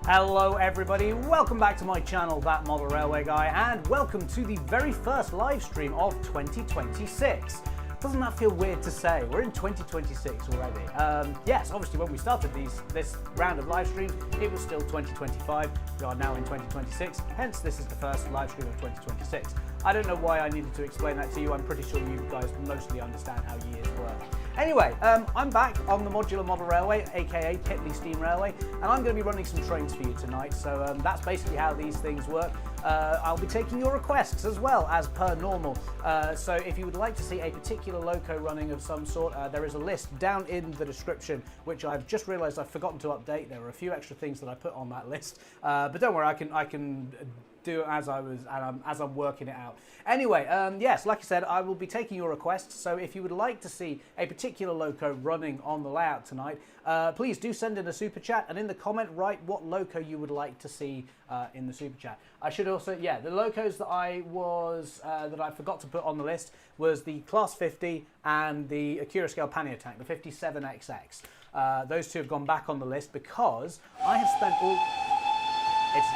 Hello everybody, welcome back to my channel, That Model Railway Guy, and welcome to the very first live stream of 2026. Doesn't that feel weird to say? We're in 2026 already. Yes, obviously when we started this round of live streams, it was still 2025. We are now in 2026, hence this is the first live stream of 2026. I don't know why I needed to explain that to you. I'm pretty sure you guys mostly understand how years work. Anyway, I'm back on the modular model railway, aka Pitley Steam Railway, and I'm going to be running some trains for you tonight. So that's basically how these things work. I'll be taking your requests as well as per normal. So if you would like to see a particular loco running of some sort, there is a list down in the description, which I've just realised I've forgotten to update. There were a few extra things that I put on that list, but don't worry, I can do it as I'm working it out. Anyway, yes, like I said, I will be taking your requests. So if you would like to see a particular loco running on the layout tonight, please do send in a super chat, and in the comment write what loco you would like to see in the super chat. I should also, yeah, the locos that I forgot to put on the list was the Class 50 and the Accurascale pannier tank, the 57XX. Those two have gone back on the list because I have spent all.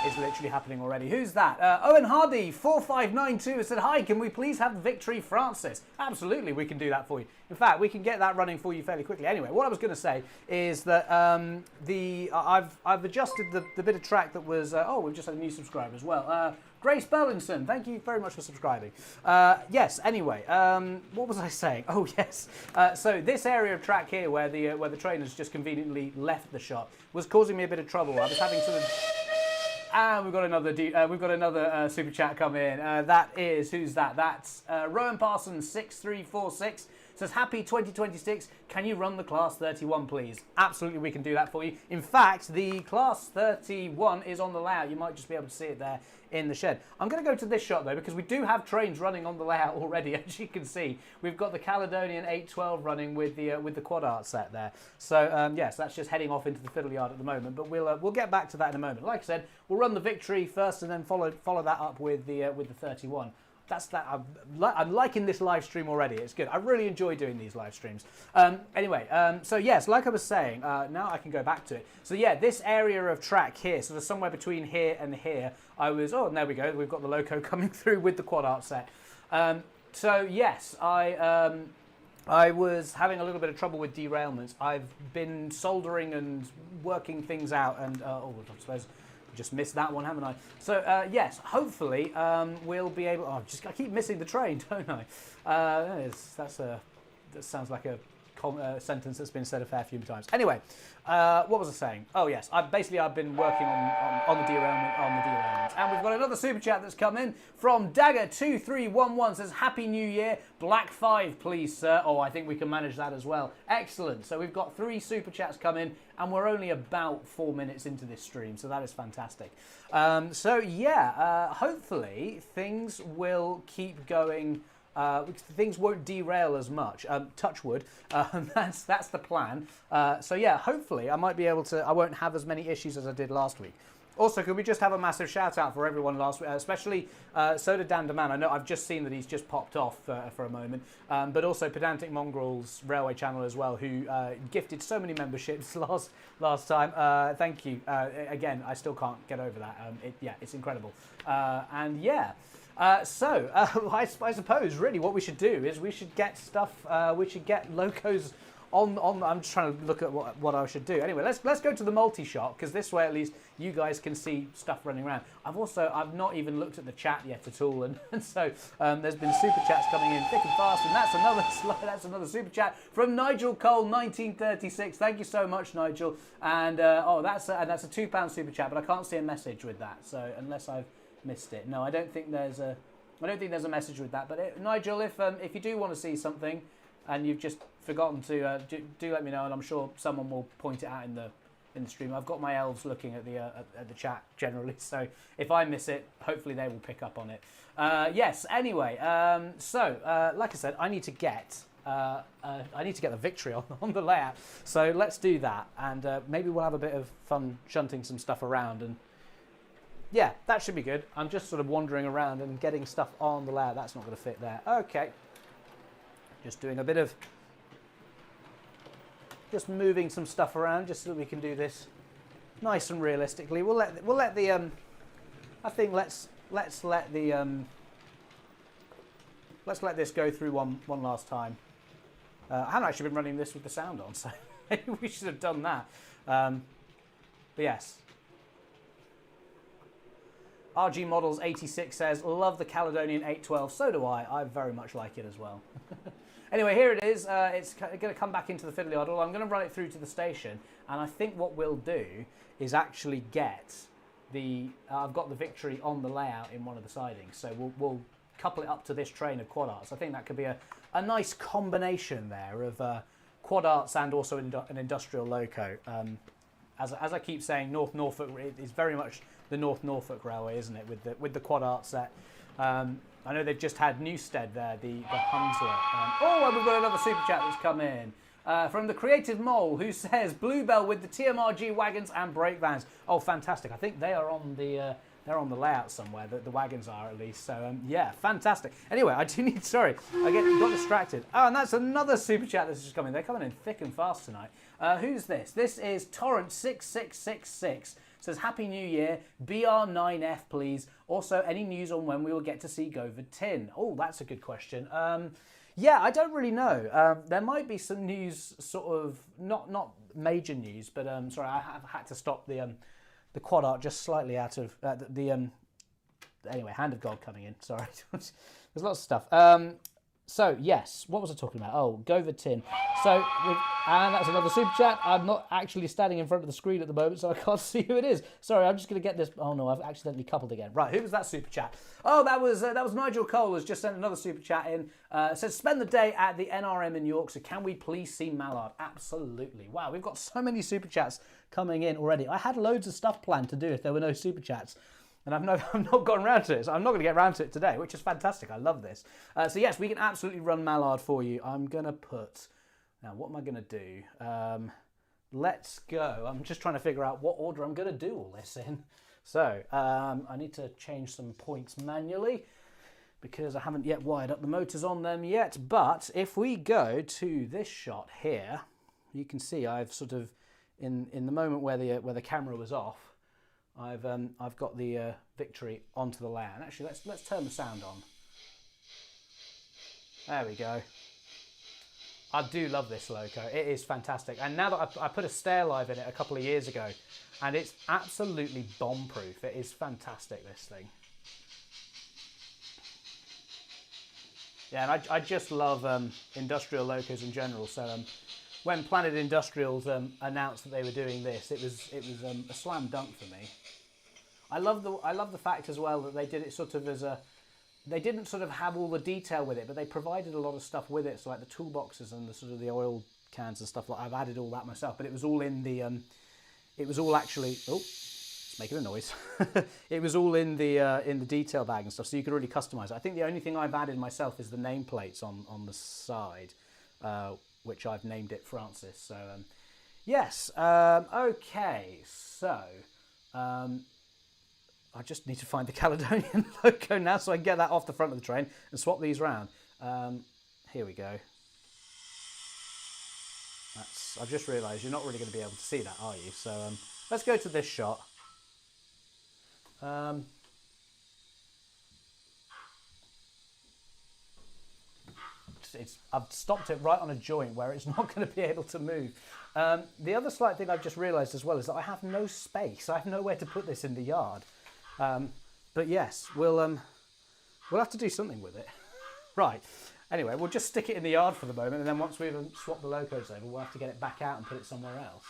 It's literally happening already. Who's that? Owen Hardy 4592 said, "Hi, can we please have Victory Francis?" Absolutely, we can do that for you. In fact, we can get that running for you fairly quickly. Anyway, what I was going to say is that I've adjusted the bit of track that was. Oh, we've just had a new subscriber as well. Grace Bellinson, thank you very much for subscribing. Yes. Anyway, what was I saying? Oh yes. So this area of track here, where the train has just conveniently left the shop, was causing me a bit of trouble. I was having sort of. And we've got another super chat come in. That is, who's that? That's Rowan Parsons 6346 says, "Happy 2026. Can you run the Class 31, please?" Absolutely, we can do that for you. In fact, the Class 31 is on the layout. You might just be able to see it there in the shed. I'm going to go to this shot though, because we do have trains running on the layout already. As you can see, we've got the Caledonian 812 running with the quad art set there. So yes, that's just heading off into the fiddle yard at the moment. But we'll get back to that in a moment. Like I said, we'll run the Victory first, and then follow that up with the 31. That's that. I'm liking this live stream already. It's good. I really enjoy doing these live streams. Anyway, so yes, like I was saying, now I can go back to it. So yeah, this area of track here, sort of somewhere between here and here, and there we go. We've got the loco coming through with the quad art set. So yes, I was having a little bit of trouble with derailments. I've been soldering and working things out, and I suppose. Just missed that one, haven't I? So yes, hopefully we'll be able. Oh, I keep missing the train, don't I? That sounds like a sentence that's been said a fair few times. Anyway, what was I saying? Oh yes, I've been working on the derailment, and we've got another super chat that's come in from Dagger2311. Says, "Happy New Year, Black 5, please, sir." Oh, I think we can manage that as well. Excellent. So we've got 3 super chats come in, and we're only about 4 minutes into this stream, so that is fantastic. So yeah, hopefully things will keep going. Things won't derail as much. Touch wood. That's the plan. So yeah, hopefully I might be able to. I won't have as many issues as I did last week. Also, could we just have a massive shout out for everyone last week, especially Soda Dandaman. I know I've just seen that he's just popped off for a moment, but also Pedantic Mongrel's Railway channel as well, who gifted so many memberships last time. Thank you again. I still can't get over that. It's incredible. And yeah. I suppose really what we should do is we should get stuff. We should get locos on. I'm just trying to look at what I should do. Anyway, let's go to the multi-shot, because this way at least you guys can see stuff running around. I've not even looked at the chat yet at all, and so there's been super chats coming in thick and fast, and that's another super chat from Nigel Cole 1936. Thank you so much, Nigel. And that's a £2 super chat, but I can't see a message with that. So unless I've missed it. No, I don't think there's a message with that. But Nigel, if you do want to see something and you've just forgotten to, do let me know, and I'm sure someone will point it out in the stream. I've got my elves looking at the chat generally, so if I miss it, hopefully they will pick up on it. Yes. Anyway, like I said, I need to get the Victory on the layout. So let's do that, and maybe we'll have a bit of fun shunting some stuff around and. Yeah, that should be good. I'm just sort of wandering around and getting stuff on the layout. That's not going to fit there. Okay. Just doing a bit of just moving some stuff around just so that we can do this nice and realistically. We'll let the I think let's let this go through one last time. I haven't actually been running this with the sound on, so maybe we should have done that. But yes. RG Models 86 says, love the Caledonian 812. So do I. I very much like it as well. Anyway, here it is. It's going to come back into the fiddly oddle. I'm going to run it through to the station, and I think what we'll do is actually get the... I've got the Victory on the layout in one of the sidings, so we'll couple it up to this train of quad arts. I think that could be a nice combination there of quad arts and also an industrial loco. As I keep saying, North Norfolk is very much the North Norfolk Railway, isn't it? With the quad art set. I know they've just had Newstead there, the Hunsler. Oh, we've got another super chat that's come in from the Creative Mole, who says Bluebell with the TMRG wagons and brake vans. Oh, fantastic! I think they are on the layout somewhere. The wagons are, at least. So yeah, fantastic. Anyway, I do need. Sorry, I got distracted. Oh, and that's another super chat that's just coming. They're coming in thick and fast tonight. Who's this? This is Torrent 6666. Says, Happy New Year, BR9F please. Also, any news on when we will get to see Gover Tin? Oh, that's a good question. Yeah, I don't really know. There might be some news, sort of, not major news, but sorry, I have had to stop the quad art just slightly out of anyway, Hand of God coming in, sorry. There's lots of stuff. So, yes, what was I talking about? Oh, Gover Tin. So, and that's another super chat. I'm not actually standing in front of the screen at the moment, so I can't see who it is. Sorry, I'm just going to get this. Oh, no, I've accidentally coupled again. Right, who was that super chat? Oh, that was Nigel Cole has just sent another super chat in. It says, spend the day at the NRM in York, so can we please see Mallard? Absolutely. Wow, we've got so many super chats coming in already. I had loads of stuff planned to do if there were no super chats. And I've not gotten around to it, so I'm not going to get around to it today, which is fantastic. I love this. So yes, we can absolutely run Mallard for you. I'm going to put... Now, what am I going to do? Let's go. I'm just trying to figure out what order I'm going to do all this in. So, I need to change some points manually because I haven't yet wired up the motors on them yet. But if we go to this shot here, you can see I've sort of, in the moment where the camera was off, I've got the Victory onto the layout. And actually, let's turn the sound on. There we go. I do love this loco. It is fantastic. And now that I put a stair live in it a couple of years ago, and it's absolutely bomb-proof. It is fantastic, this thing. Yeah, and I just love industrial locos in general. So when Planet Industrials announced that they were doing this, it was a slam dunk for me. I love the fact as well that they did it sort of as a... They didn't sort of have all the detail with it, but they provided a lot of stuff with it, so like the toolboxes and the sort of the oil cans and stuff. Like I've added all that myself, but it was all in the. It was all actually. Oh, it's making a noise. It was all in the detail bag and stuff, so you could really customize it. I think the only thing I've added myself is the nameplates on the side, which I've named it Francis. So yes. Okay. So. I just need to find the Caledonian loco now so I can get that off the front of the train and swap these round. Here we go. I've just realised you're not really going to be able to see that, are you? So let's go to this shot. I've stopped it right on a joint where it's not going to be able to move. The other slight thing I've just realised as well is that I have no space. I have nowhere to put this in the yard. But yes, we'll have to do something with it. Right. Anyway, we'll just stick it in the yard for the moment, and then once we've swapped the locos over, we'll have to get it back out and put it somewhere else.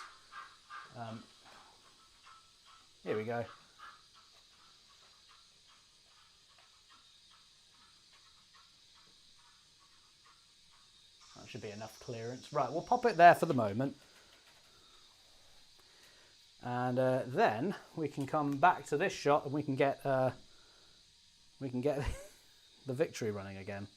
Here we go. That should be enough clearance. Right, we'll pop it there for the moment. And then we can come back to this shot and we can get the Victory running again.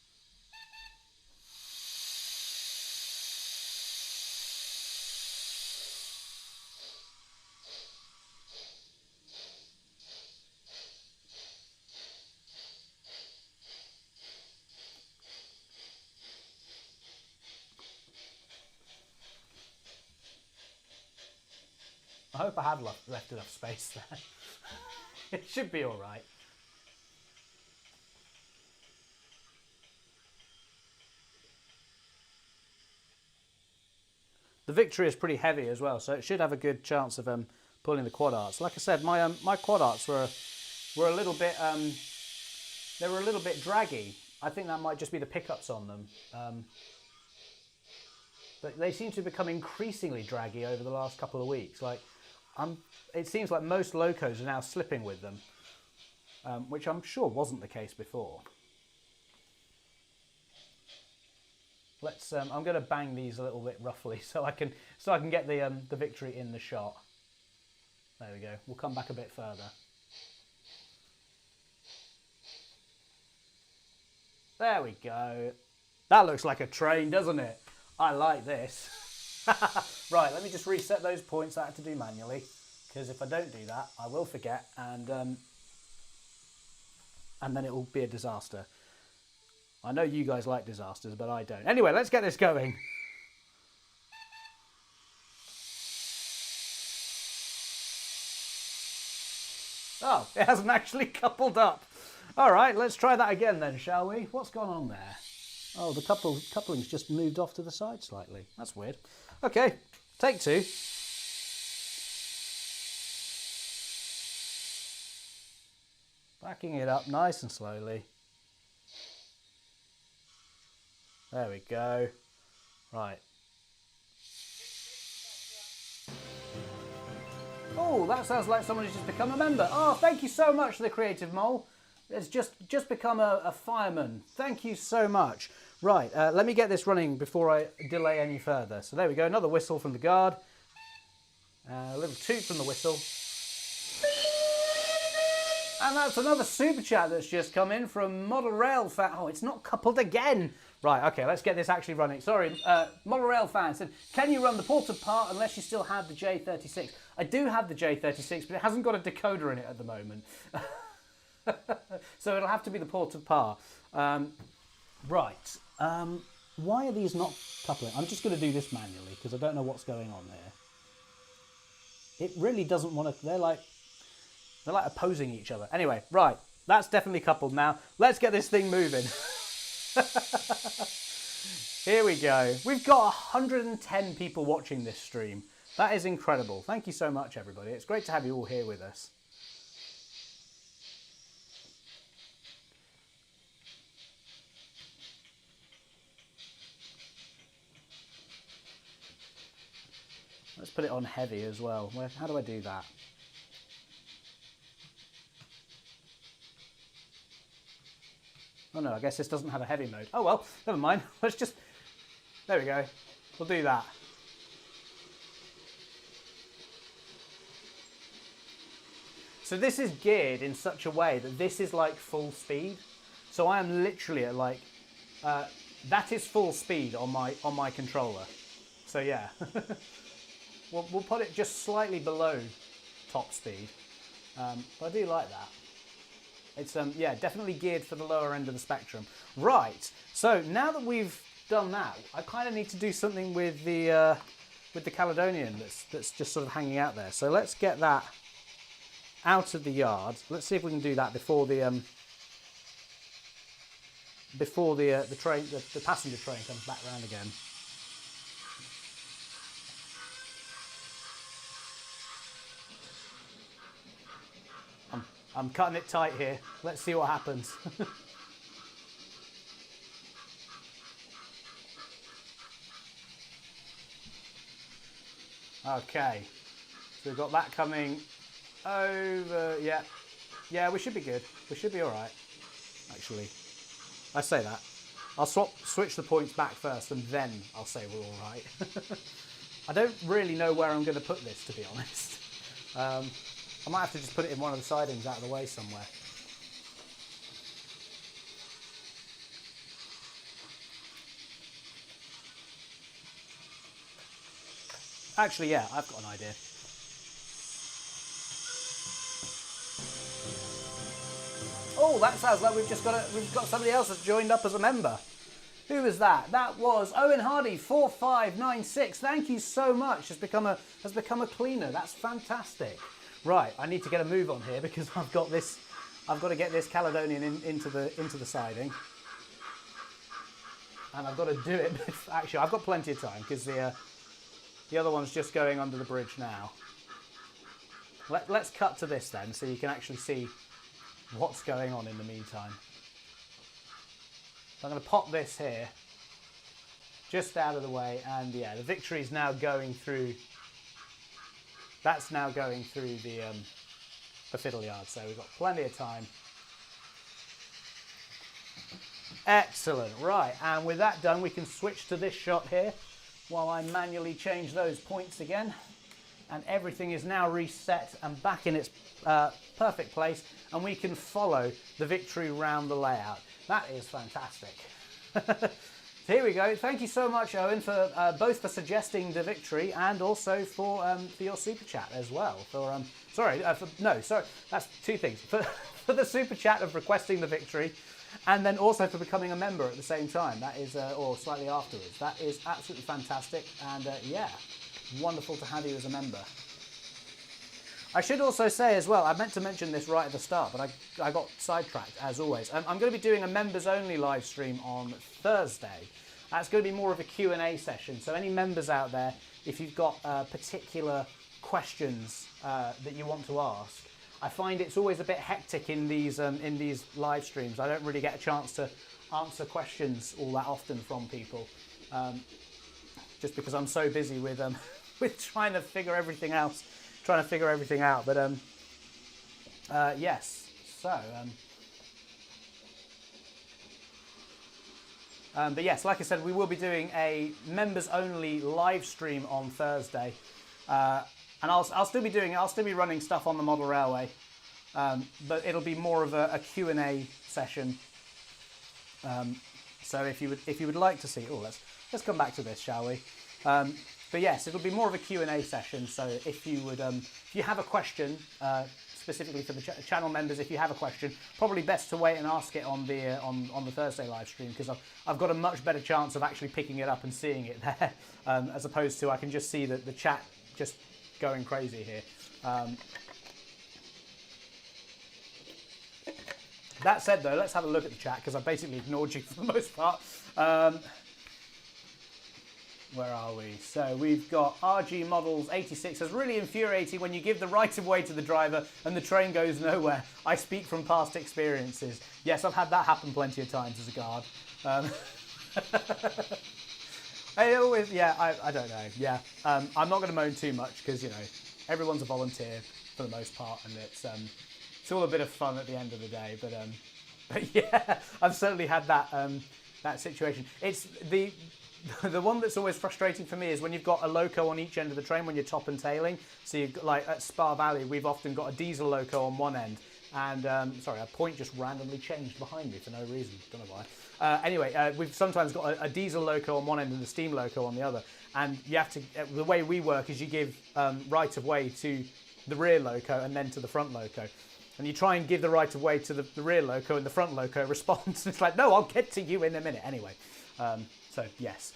hope I have left enough space there. It should be all right. The Victory is pretty heavy as well, so it should have a good chance of pulling the quad arts. Like I said, my quad arts were a little bit they were a little bit draggy. I think that might just be the pickups on them. But they seem to become increasingly draggy over the last couple of weeks. Like, it seems like most locos are now slipping with them, which I'm sure wasn't the case before. Let's. I'm going to bang these a little bit roughly so I can get the Victory in the shot. There we go. We'll come back a bit further. There we go. That looks like a train, doesn't it? I like this. Right, let me just reset those points I had to do manually, because if I don't do that, I will forget, and then it will be a disaster. I know you guys like disasters, but I don't. Anyway, let's get this going. Oh, it hasn't actually coupled up. All right, let's try that again then, shall we? What's gone on there? Oh, the coupling's just moved off to the side slightly. That's weird. Okay, take two. Backing it up nice and slowly. There we go. Right. Oh, that sounds like someone who's just become a member. Oh, thank you so much, The Creative Mole. It's just become a fireman. Thank you so much. Right, let me get this running before I delay any further. So there we go, another whistle from the guard. A little toot from the whistle. And that's another super chat that's just come in from Model Rail fan. Oh, it's not coupled again. Right, okay, let's get this actually running. Sorry, Model Rail fan said, can you run the ported part unless you still have the J36? I do have the J36, but it hasn't got a decoder in it at the moment. So it'll have to be the ported part. Right, why are these not coupling? I'm just going to do this manually because I don't know what's going on there. It really doesn't want to, they're like opposing each other. Anyway, right, that's definitely coupled now. Let's get this thing moving. Here we go. We've got 110 people watching this stream. That is incredible. Thank you so much, everybody. It's great to have you all here with us. Let's put it on heavy as well. How do I do that? Oh no, I guess this doesn't have a heavy mode. Oh well, never mind. Let's just, there we go. We'll do that. So this is geared in such a way that this is like full speed. So I am literally at like, that is full speed on my controller. So yeah, we'll put it just slightly below top speed. But I do like that. It's yeah, definitely geared for the lower end of the spectrum. Right, so now that we've done that, I kind of need to do something with the Caledonian that's just sort of hanging out there. So let's get that out of the yard. Let's see if we can do that before the train, the passenger train comes back round again. I'm cutting it tight here. Let's see what happens. Okay, so we've got that coming over. Yeah, we should be good. We should be all right, actually. I say that. I'll switch the points back first, and then I'll say we're all right. I don't really know where I'm going to put this, to be honest. I might have to just put it in one of the sidings out of the way somewhere. Actually, yeah, I've got an idea. Oh, that sounds like we've got somebody else that's joined up as a member. Who was that? That was Owen Hardy 4596. Thank you so much. Has become a cleaner. That's fantastic. Right, I need to get a move on here because I've got to get this Caledonian into the siding. And I've got to do it. Actually, I've got plenty of time because the other one's just going under the bridge now. Let's cut to this then so you can actually see what's going on in the meantime. So I'm going to pop this here, just out of the way, and yeah, the Victory's now going through. That's now going through the fiddle yard, so we've got plenty of time. Excellent, right, and with that done, we can switch to this shot here while I manually change those points again. And everything is now reset and back in its perfect place, and we can follow the Victory round the layout. That is fantastic. So here we go. Thank you so much, Owen, for both for suggesting the Victory and also for your super chat as well. Sorry, that's two things. For the super chat of requesting the Victory, and then also for becoming a member at the same time. That is, or slightly afterwards. That is absolutely fantastic, and yeah, wonderful to have you as a member. I should also say as well, I meant to mention this right at the start, but I got sidetracked as always. I'm going to be doing a members only live stream on Thursday. That's going to be more of a Q&A session. So any members out there, if you've got particular questions that you want to ask, I find it's always a bit hectic in these live streams. I don't really get a chance to answer questions all that often from people, just because I'm so busy with with trying to figure everything else. Trying to figure everything out, but yes. So, but yes, like I said, we will be doing a members-only live stream on Thursday, and I'll still be running stuff on the model railway, but it'll be more of a Q&A session. So if you would like to see, let's come back to this, shall we? But yes, it'll be more of a Q&A session, so if you have a question, specifically for the channel members, if you have a question, probably best to wait and ask it on the Thursday live stream, because I've got a much better chance of actually picking it up and seeing it there, as opposed to I can just see the chat just going crazy here. That said though, let's have a look at the chat, because I basically ignored you for the most part. Where are we? So we've got RG Models 86 says, really infuriating when you give the right of way to the driver and the train goes nowhere. I speak from past experiences. Yes, I've had that happen plenty of times as a guard. I don't know. Yeah, I'm not going to moan too much because, you know, everyone's a volunteer for the most part, and it's all a bit of fun at the end of the day. But yeah, I've certainly had that situation. It's the one that's always frustrating for me is when you've got a loco on each end of the train when you're top and tailing. So you've got, like at Spa Valley, we've often got a diesel loco on one end, and sorry, a point just randomly changed behind me for no reason. Don't know why. Anyway, we've sometimes got a diesel loco on one end and the steam loco on the other, and you have to. The way we work is you give right of way to the rear loco and then to the front loco. And you try and give the right of way to the rear loco, and the front loco responds. It's like, no, I'll get to you in a minute. Anyway, so yes.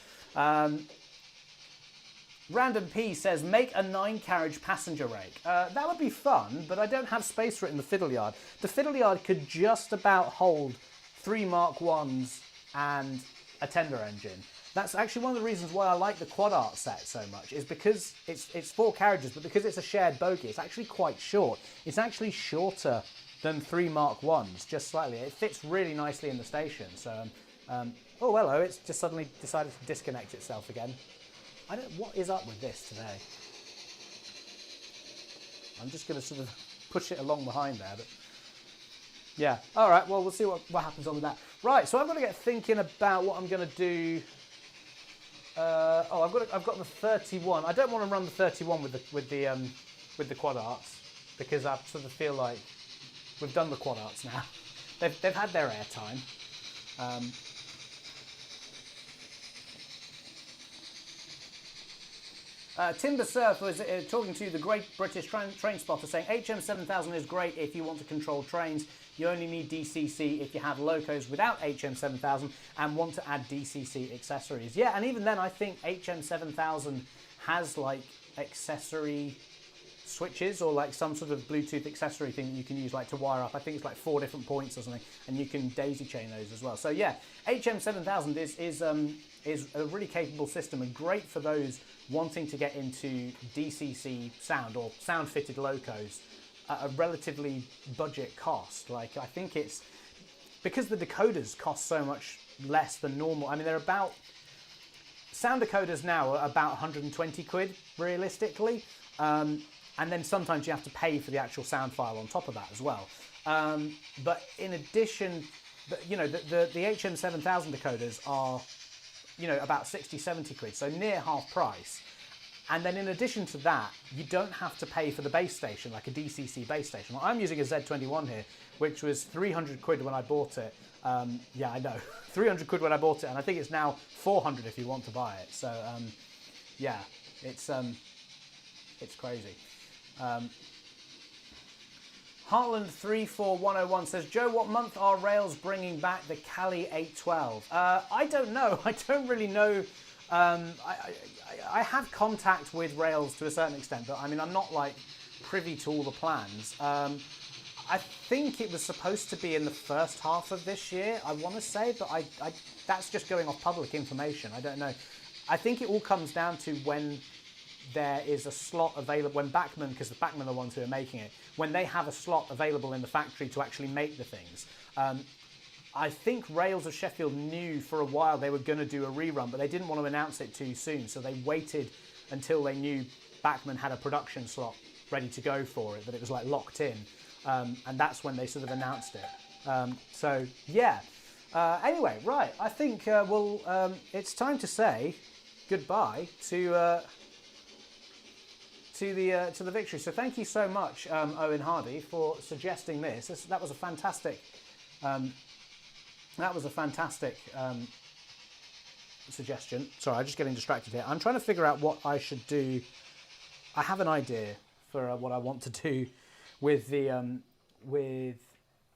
Random P says, make a 9-carriage passenger rake. That would be fun, but I don't have space for it in the fiddle yard. The fiddle yard could just about hold 3 Mark 1s and a tender engine. That's actually one of the reasons why I like the quad art set so much, is because it's 4 carriages, but because it's a shared bogie, it's actually quite short. It's actually shorter than 3 Mark 1s, just slightly. It fits really nicely in the station. So, oh hello, it's just suddenly decided to disconnect itself again. What is up with this today? I'm just going to sort of push it along behind there, but yeah. All right, well, we'll see what happens on with that. Right, so I've got to get thinking about what I'm going to do. I've got the 31. I don't want to run the 31 with the quad arts, because I sort of feel like we've done the quad arts now. They've had their airtime. Timber Surf was talking to the Great British Train Spotter, saying HM7000 is great if you want to control trains. You only need DCC if you have locos without HM7000 and want to add DCC accessories. Yeah, and even then, I think HM7000 has like accessory switches or like some sort of Bluetooth accessory thing that you can use like to wire up. I think it's like 4 different points or something, and you can daisy chain those as well. So yeah, HM7000 is a really capable system and great for those wanting to get into DCC sound or sound fitted locos at a relatively budget cost. Like, I think it's because the decoders cost so much less than normal. I mean, they're about, sound decoders now are about 120 quid realistically. And then sometimes you have to pay for the actual sound file on top of that as well. But in addition, you know, the HM7000 decoders are, you know, about 60, 70 quid, so near half price. And then in addition to that, you don't have to pay for the base station, like a DCC base station. Well, I'm using a Z21 here, which was 300 quid when I bought it. Yeah, I know, 300 quid when I bought it, and I think it's now 400 if you want to buy it. So yeah, it's crazy. Heartland 34101 says, Joe, what month are Rails bringing back the Cali 812? I don't know. I don't really know. I have contact with Rails to a certain extent, but I mean, I'm not like privy to all the plans. I think it was supposed to be in the first half of this year, I want to say, but that's just going off public information. I don't know. I think it all comes down to when there is a slot available, when Bachmann, because the Bachmann are the ones who are making it, when they have a slot available in the factory to actually make the things. I think Rails of Sheffield knew for a while they were going to do a rerun, but they didn't want to announce it too soon, so they waited until they knew Bachmann had a production slot ready to go for it, that it was like locked in, and that's when they sort of announced it. So yeah. Anyway, right, I think it's time to say goodbye to the victory. So thank you so much, Owen Hardy, for suggesting this. That was a fantastic. That was a fantastic suggestion. Sorry, I'm just getting distracted here. I'm trying to figure out what I should do. I have an idea for what I want to do with the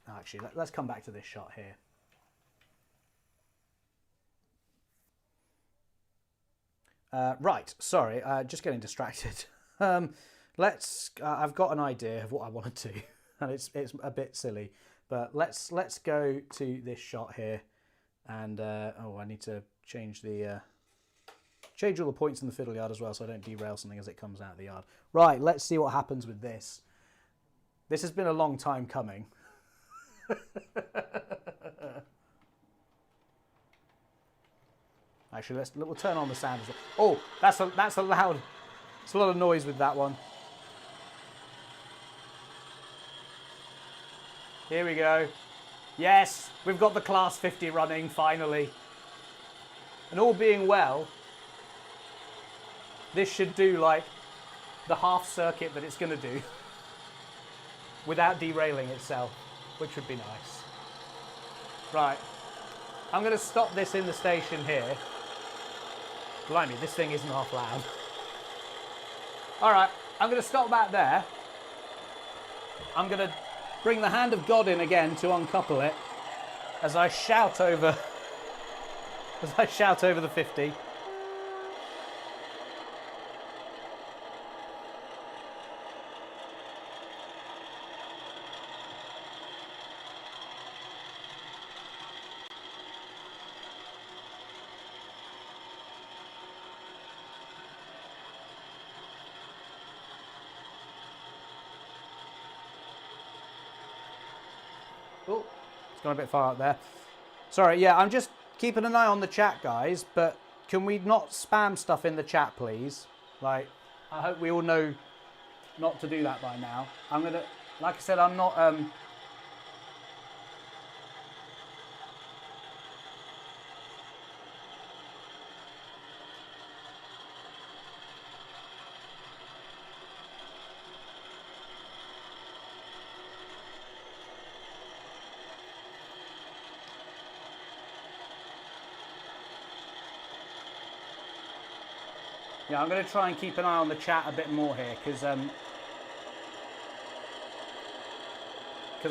actually, let's come back to this shot here. Right, sorry, just getting distracted. I've got an idea of what I want to do, and it's a bit silly. But let's go to this shot here, and oh, I need to change all the points in the fiddle yard as well, so I don't derail something as it comes out of the yard. Right, let's see what happens with this. This has been a long time coming. Actually, we'll turn on the sound as well. Oh, that's a loud. It's a lot of noise with that one. Here we go. Yes, we've got the Class 50 running, finally. And all being well, this should do like the half circuit that it's going to do without derailing itself, which would be nice. Right, I'm going to stop this in the station here. Blimey, this thing isn't half loud. All right, I'm going to stop that there. I'm going to bring the hand of God in again to uncouple it as I shout over the 50. Oh, it's gone a bit far out there. Sorry, yeah, I'm just keeping an eye on the chat, guys, but can we not spam stuff in the chat, please? Like, I hope we all know not to do that by now. I'm gonna, like I said, I'm not, Yeah, I'm going to try and keep an eye on the chat a bit more here, because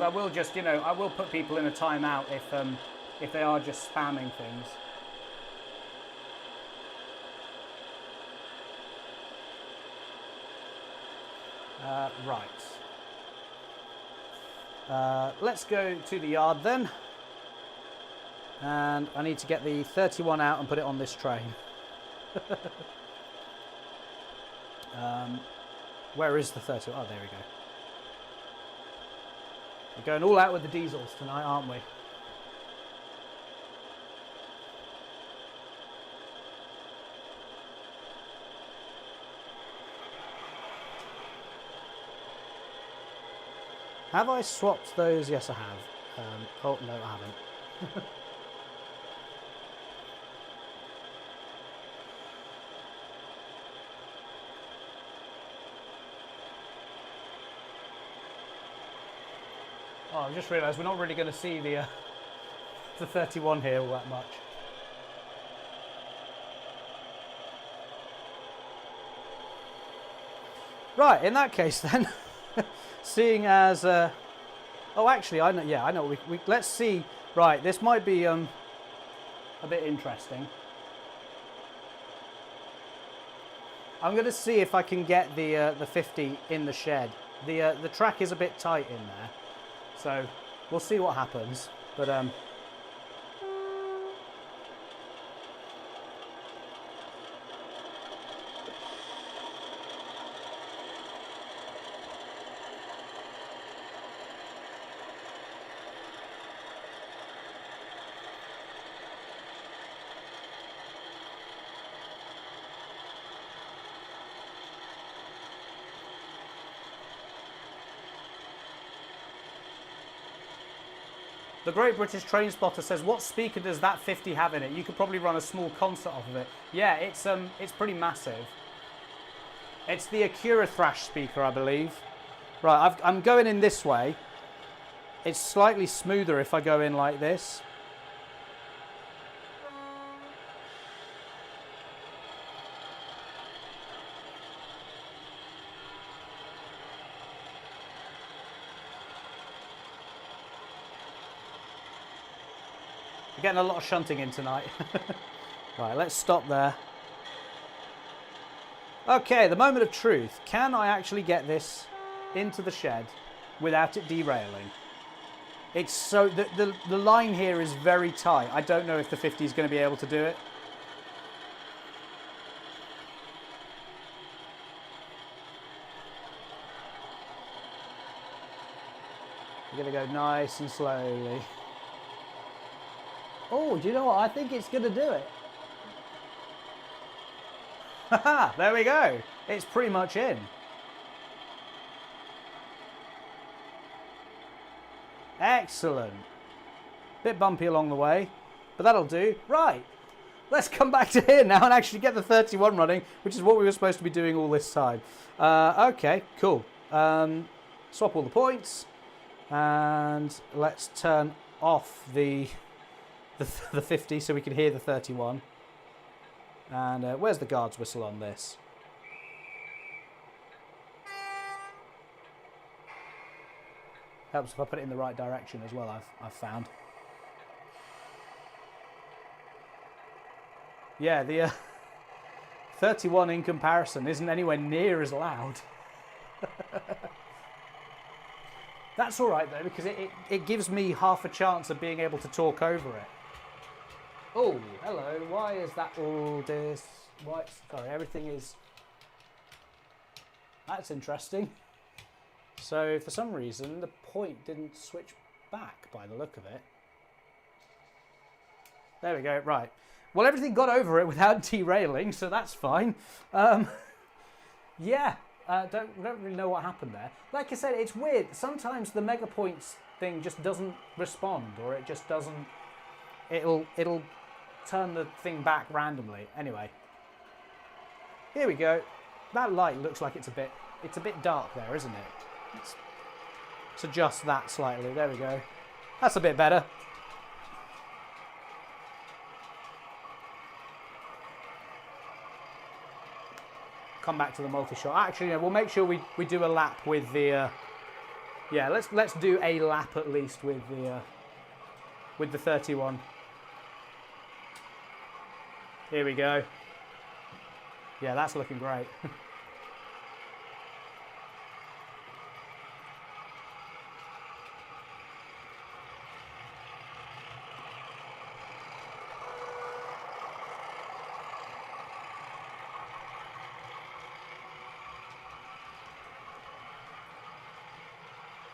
I will just, you know, I will put people in a timeout if they are just spamming things. Right. Let's go to the yard then. And I need to get the 31 out and put it on this train. Where is the 31? Oh, there we go. We're going all out with the diesels tonight, aren't we? Have I swapped those? Yes, I have. Oh, no, I haven't. Oh, I've just realised we're not really going to see the 31 here all that much. Right, in that case then, seeing as... oh, actually, I know. Yeah, I know. Let's see. Right, this might be a bit interesting. I'm going to see if I can get the 50 in the shed. The track is a bit tight in there. So we'll see what happens, but the Great British Train Spotter says, what speaker does that 50 have in it? You could probably run a small concert off of it. Yeah, it's pretty massive. It's the Accurascale speaker, I believe. Right, I'm going in this way. It's slightly smoother if I go in like this. We're getting a lot of shunting in tonight. Right, let's stop there. Okay, the moment of truth. Can I actually get this into the shed without it derailing? It's so... The line here is very tight. I don't know if the 50 is going to be able to do it. We're going to go nice and slowly. Oh, do you know what? I think it's going to do it. Haha, there we go. It's pretty much in. Excellent. Bit bumpy along the way, but that'll do. Right, let's come back to here now and actually get the 31 running, which is what we were supposed to be doing all this time. Okay, cool. Swap all the points, and let's turn off the 50 so we can hear the 31. And where's the guard's whistle on this? Helps if I put it in the right direction as well, I've found. Yeah, the 31 in comparison isn't anywhere near as loud. That's all right though, because it gives me half a chance of being able to talk over it. Oh, hello. Why is that all this? Why? Sorry, everything is... That's interesting. So, for some reason, the point didn't switch back by the look of it. There we go, right. Well, everything got over it without derailing, so that's fine. Yeah, don't really know what happened there. Like I said, it's weird. Sometimes the mega points thing just doesn't respond, or it just doesn't... It'll turn the thing back randomly. Anyway, here we go. That light looks like it's a bit dark there, isn't it? Let's adjust that slightly. There we go. That's a bit better. come back to the multi-shot. Actually, yeah, we'll make sure we do a lap with the. Yeah, let's do a lap at least with the 31. Here we go. Yeah, that's looking great.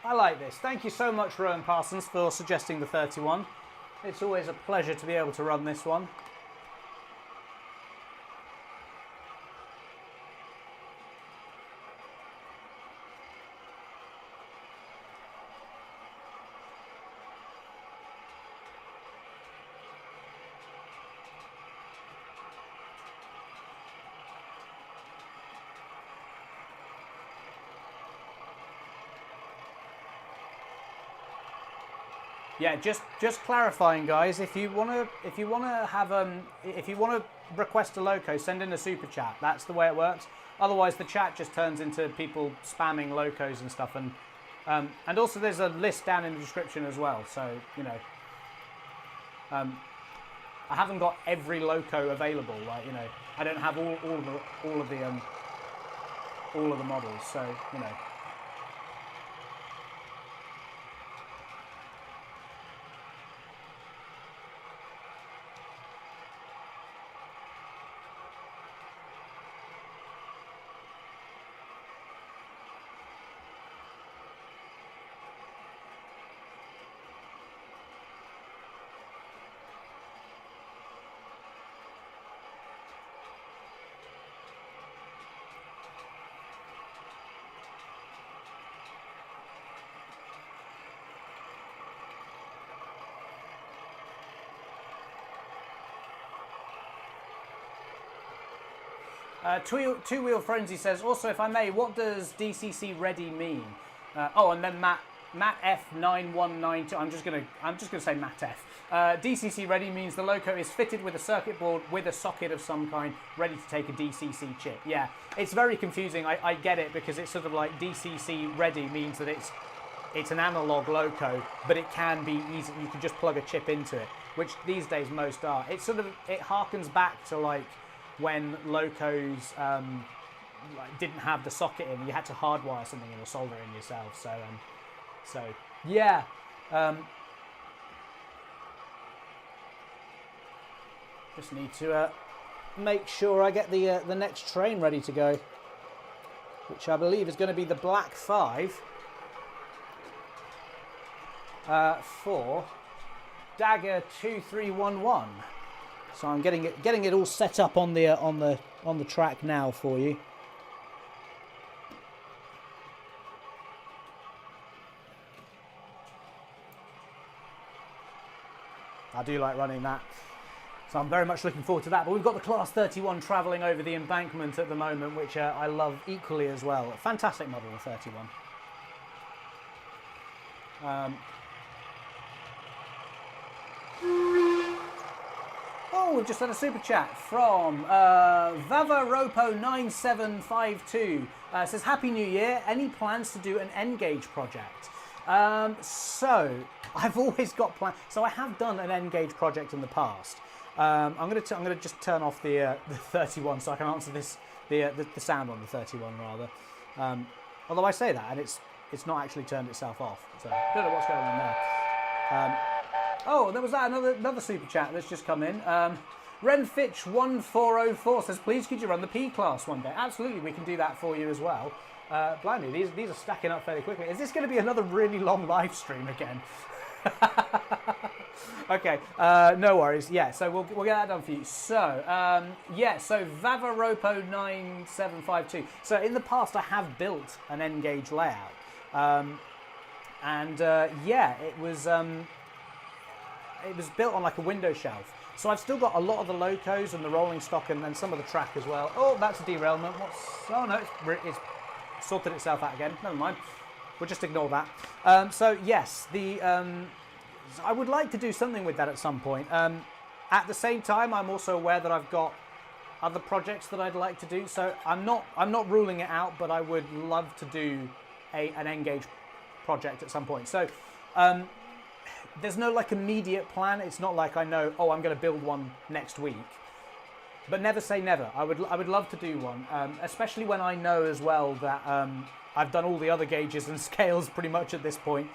I like this. Thank you so much, Rowan Parsons, for suggesting the 31. It's always a pleasure to be able to run this one. Yeah, just clarifying, guys. If you wanna request a loco, send in a super chat. That's the way it works. Otherwise, the chat just turns into people spamming locos and stuff. And also, there's a list down in the description as well. So you know, I haven't got every loco available. Like, you know, I don't have all of the models. So you know. Two Wheel Frenzy says, also, if I may, what does DCC ready mean? Oh, and then Matt F9192. I'm just gonna say Matt F. DCC ready means the loco is fitted with a circuit board with a socket of some kind, ready to take a DCC chip. Yeah, it's very confusing. I get it, because it's sort of like DCC ready means that it's an analog loco, but it can be easy. You can just plug a chip into it, which these days most are. It harkens back to like when locos didn't have the socket in. You had to hardwire something in or solder in yourself. So yeah. Just need to make sure I get the next train ready to go, which I believe is going to be the Black 5 for Dagger 2311. So I'm getting it all set up on the track now for you. I do like running that, so I'm very much looking forward to that. But we've got the Class 31 travelling over the embankment at the moment, which I love equally as well. A fantastic model, the 31. Oh, we've just had a super chat from Vavaropo9752. Says, Happy New Year. Any plans to do an N-gauge project? So, I've always got plans. So I have done an N-gauge project in the past. I'm gonna just turn off the 31 so I can answer this the sound on the 31 rather. Although I say that and it's not actually turned itself off. So I don't know what's going on there. Oh, there was that another super chat that's just come in. Renfitch1404 says, please could you run the P class one day? Absolutely, we can do that for you as well. Blimey, these are stacking up fairly quickly. Is this going to be another really long live stream again? Okay, no worries. Yeah, so we'll get that done for you. So, yeah, so Vavaropo9752. So in the past, I have built an N-gauge layout. Yeah, it was built on like a window shelf. So I've still got a lot of the locos and the rolling stock and some of the track as well. Oh, that's a derailment. Oh no, it's sorted itself out again. Never mind. We'll just ignore that. So yes, I would like to do something with that at some point. At the same time, I'm also aware that I've got other projects that I'd like to do. So I'm not ruling it out, but I would love to do an N-gauge project at some point. So there's no like immediate plan. It's not like I know, oh, I'm going to build one next week. But never say never. I would love to do one, especially when I know as well that I've done all the other gauges and scales pretty much at this point.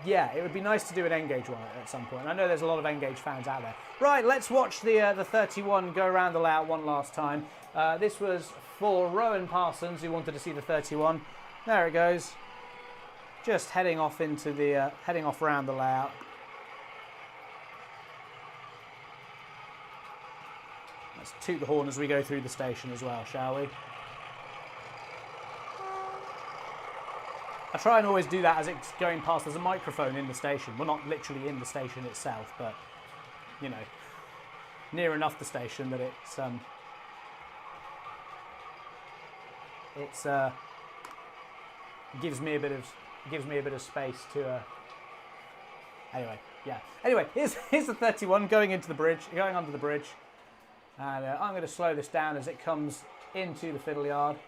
Yeah, it would be nice to do an N-gauge one at some point. I know there's a lot of N-gauge fans out there. Right, let's watch the 31 go around the layout one last time. This was for Rowan Parsons, who wanted to see the 31. There it goes. Just heading off into the heading off around the layout. Let's toot the horn as we go through the station as well, shall we? I try and always do that as it's going past. There's a microphone in the station. Well, not literally in the station itself, but, you know, near enough the station that gives me a bit of space to. Anyway, yeah. Anyway, here's the 31 going into the bridge, going under the bridge, and I'm going to slow this down as it comes into the fiddle yard.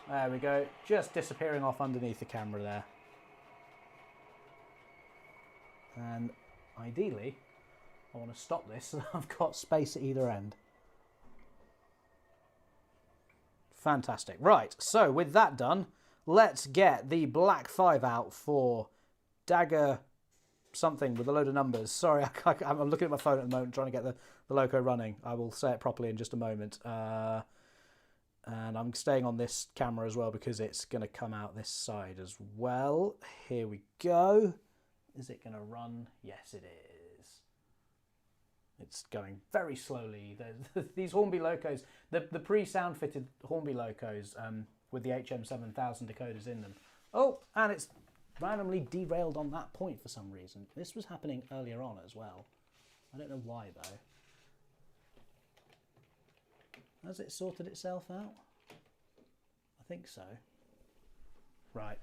There we go, just disappearing off underneath the camera there. And ideally, I want to stop this so I've got space at either end. Fantastic. Right, so with that done, let's get the black 5 out for Dagger something with a load of numbers. Sorry, I'm looking at my phone at the moment trying to get the loco running. I will say it properly in just a moment. And I'm staying on this camera as well because it's going to come out this side as well. Here we go. Is it going to run? Yes, it is. It's going very slowly. These Hornby locos, the pre-sound fitted Hornby locos with the HM7000 decoders in them. Oh, and it's randomly derailed on that point for some reason. This was happening earlier on as well. I don't know why though. Has it sorted itself out? I think so. Right.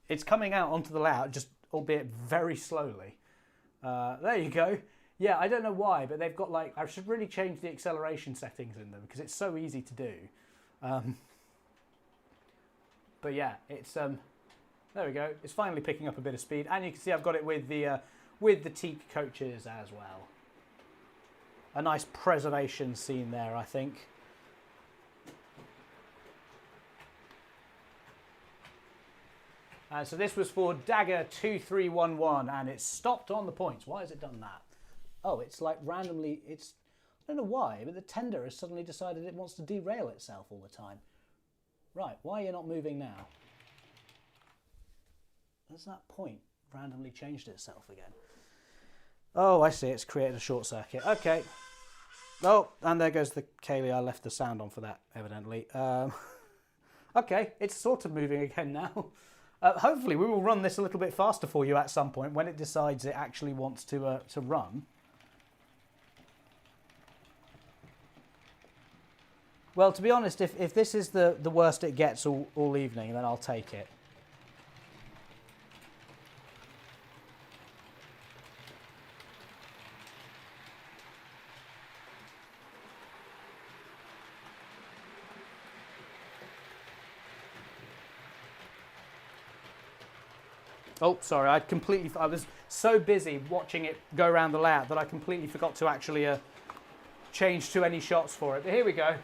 It's coming out onto the layout, just albeit very slowly. There you go. Yeah, I don't know why, but they've got like, I should really change the acceleration settings in them because it's so easy to do. But yeah, it's, there we go. It's finally picking up a bit of speed. And you can see I've got it with the teak coaches as well. A nice preservation scene there, I think. So this was for Dagger 2311 and it's stopped on the points. Why has it done that? Oh, it's like randomly, I don't know why, but the tender has suddenly decided it wants to derail itself all the time. Right, why are you not moving now? Has that point randomly changed itself again? Oh, I see, it's created a short circuit. Okay. Oh, and there goes the Kaylee. I left the sound on for that, evidently. Okay, it's sort of moving again now. Hopefully we will run this a little bit faster for you at some point when it decides it actually wants to run. Well, to be honest, if this is the worst it gets all evening, then I'll take it. Oh, sorry, I was so busy watching it go around the layout that I completely forgot to actually change to any shots for it. But here we go.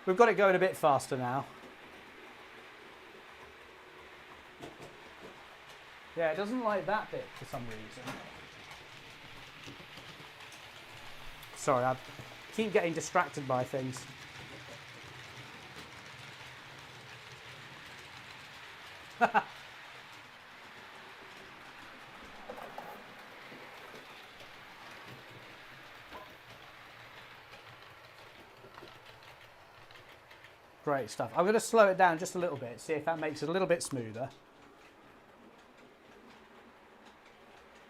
We've got it going a bit faster now. Yeah, it doesn't like that bit for some reason. Sorry, I keep getting distracted by things. Great stuff. I'm going to slow it down just a little bit, see if that makes it a little bit smoother.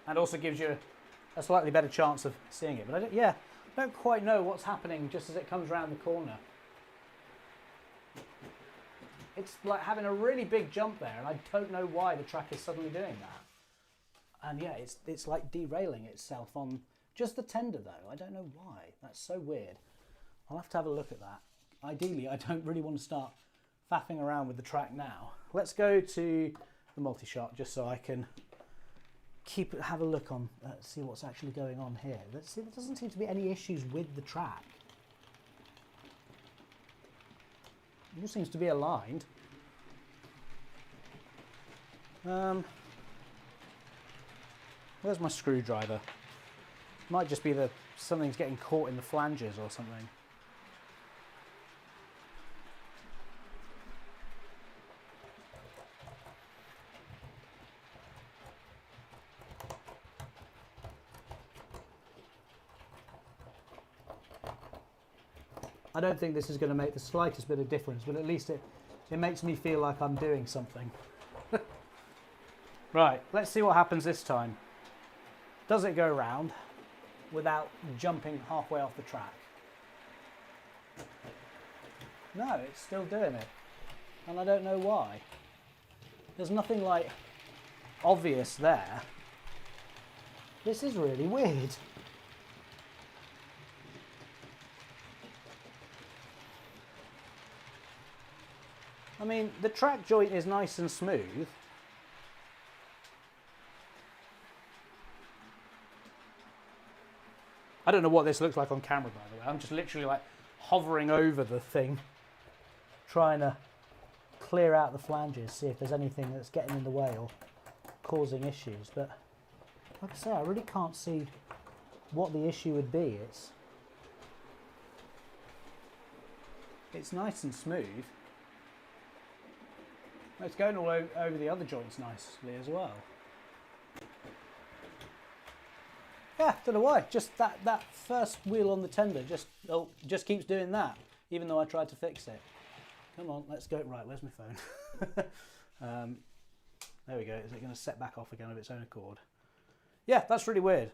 And also gives you a slightly better chance of seeing it. But I don't quite know what's happening just as it comes around the corner. It's like having a really big jump there, and I don't know why the track is suddenly doing that. And yeah, it's like derailing itself on just the tender though. I don't know why. That's so weird. I'll have to have a look at that. Ideally, I don't really want to start faffing around with the track now. Let's go to the multi-shot just so I can have a look on, see what's actually going on here. Let's see, there doesn't seem to be any issues with the track. It all seems to be aligned. Where's my screwdriver? Might just be that something's getting caught in the flanges or something. I don't think this is going to make the slightest bit of difference, but at least it makes me feel like I'm doing something. Right, let's see what happens this time. Does it go round without jumping halfway off the track? No, it's still doing it. And I don't know why. There's nothing like obvious there. This is really weird. I mean, the track joint is nice and smooth. I don't know what this looks like on camera, by the way. I'm just literally like hovering over the thing, trying to clear out the flanges, see if there's anything that's getting in the way or causing issues. But like I say, I really can't see what the issue would be. It's nice and smooth. It's going all over the other joints nicely as well. Yeah, don't know why. Just that first wheel on the tender just keeps doing that, even though I tried to fix it. Come on, let's go. Right, where's my phone? There we go. Is it going to set back off again of its own accord? Yeah, that's really weird.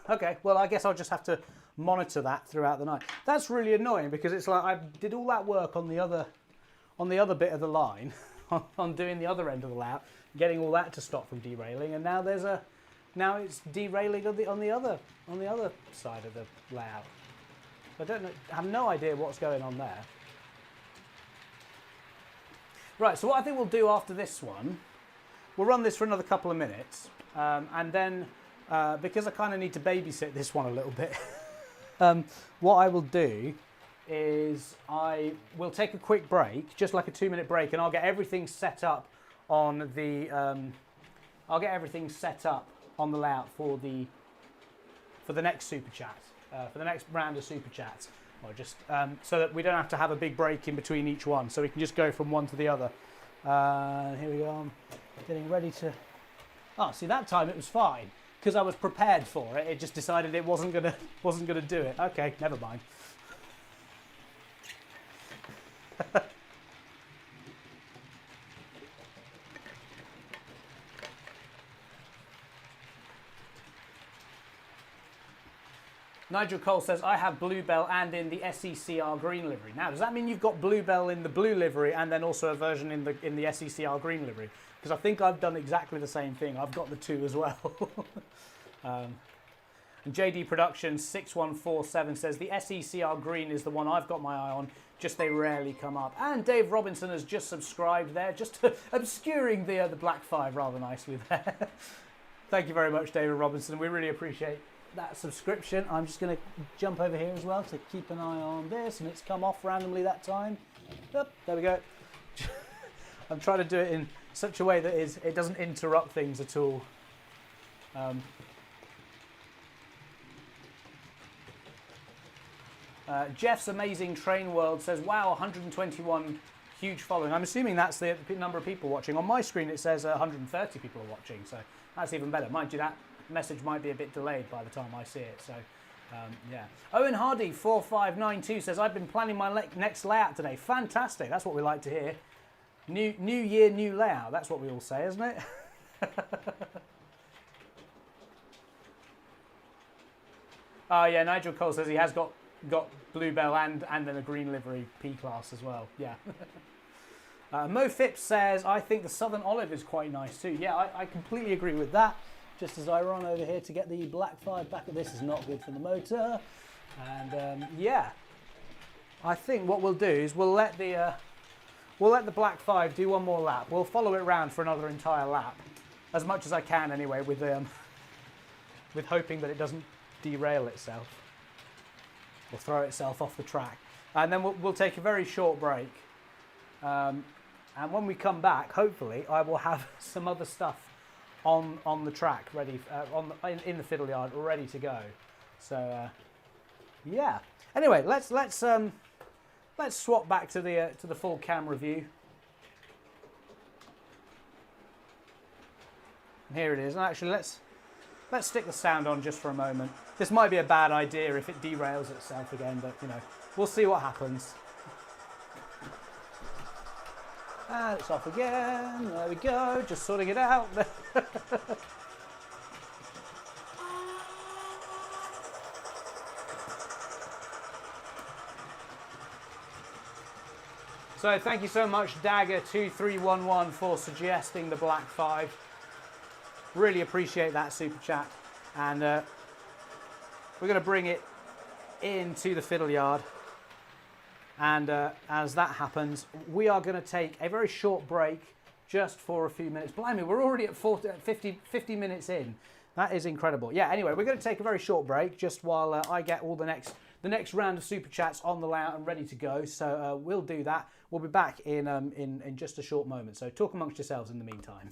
Okay, well, I guess I'll just have to monitor that throughout the night. That's really annoying because it's like I did all that work on the other bit of the line, on doing the other end of the layout, getting all that to stop from derailing, and now it's derailing on the other side of the layout. I don't know. I have no idea what's going on there. Right. So what I think we'll do after this one, we'll run this for another couple of minutes, and then because I kind of need to babysit this one a little bit, what I will do is I will take a quick break, just like a 2-minute break, and I'll get everything set up on the layout for the next super chat, for the next round of super chats, or just so that we don't have to have a big break in between each one, so we can just go from one to the other. Here we go. I'm getting ready to. Oh, see, that time it was fine because I was prepared for it. It just decided it wasn't gonna do it. Okay, never mind. Nigel Cole says, I have Bluebell and in the SECR green livery. Now, does that mean you've got Bluebell in the blue livery and then also a version in the SECR green livery? Because I think I've done exactly the same thing. I've got the two as well. And JD Productions 6147 says, the SECR green is the one I've got my eye on, just they rarely come up. And Dave Robinson has just subscribed there, just obscuring the Black 5 rather nicely there. Thank you very much, David Robinson. We really appreciate that subscription. I'm just going to jump over here as well to keep an eye on this, and it's come off randomly that time. Yep, there we go. I'm trying to do it in such a way that it doesn't interrupt things at all. Jeff's Amazing Train World says, wow, 121 huge following. I'm assuming that's the number of people watching. On my screen it says 130 people are watching, so that's even better. Mind you, that message might be a bit delayed by the time I see it, so yeah. Owen Hardy 4592 says, I've been planning my next layout today. Fantastic, that's what we like to hear. New year, new layout, that's what we all say, isn't it? Oh yeah, Nigel Cole says he has got Bluebell and then a green livery P-Class as well, yeah. Mo Phipps says, I think the Southern Olive is quite nice too. Yeah, I completely agree with that. just as I run over here to get the black 5 back. This is not good for the motor. And yeah, I think what we'll do is we'll let the black 5 do one more lap. We'll follow it around for another entire lap, as much as I can anyway, with hoping that it doesn't derail itself or throw itself off the track. And then we'll take a very short break. And when we come back, hopefully, I will have some other stuff on the track ready, in the fiddle yard, ready to go. So yeah. Anyway, let's swap back to the full camera view. And here it is. And actually, let's stick the sound on just for a moment. This might be a bad idea if it derails itself again, but you know, we'll see what happens. And it's off again. There we go. Just sorting it out. So thank you so much, Dagger2311, for suggesting the black 5. Really appreciate that super chat. And we're going to bring it into the fiddle yard. And as that happens, we are going to take a very short break just for a few minutes. Blimey, we're already at 50 minutes in. That is incredible. Yeah, anyway, we're going to take a very short break just while I get all the next round of super chats on the layout and ready to go. So we'll do that. We'll be back in just a short moment. So talk amongst yourselves in the meantime.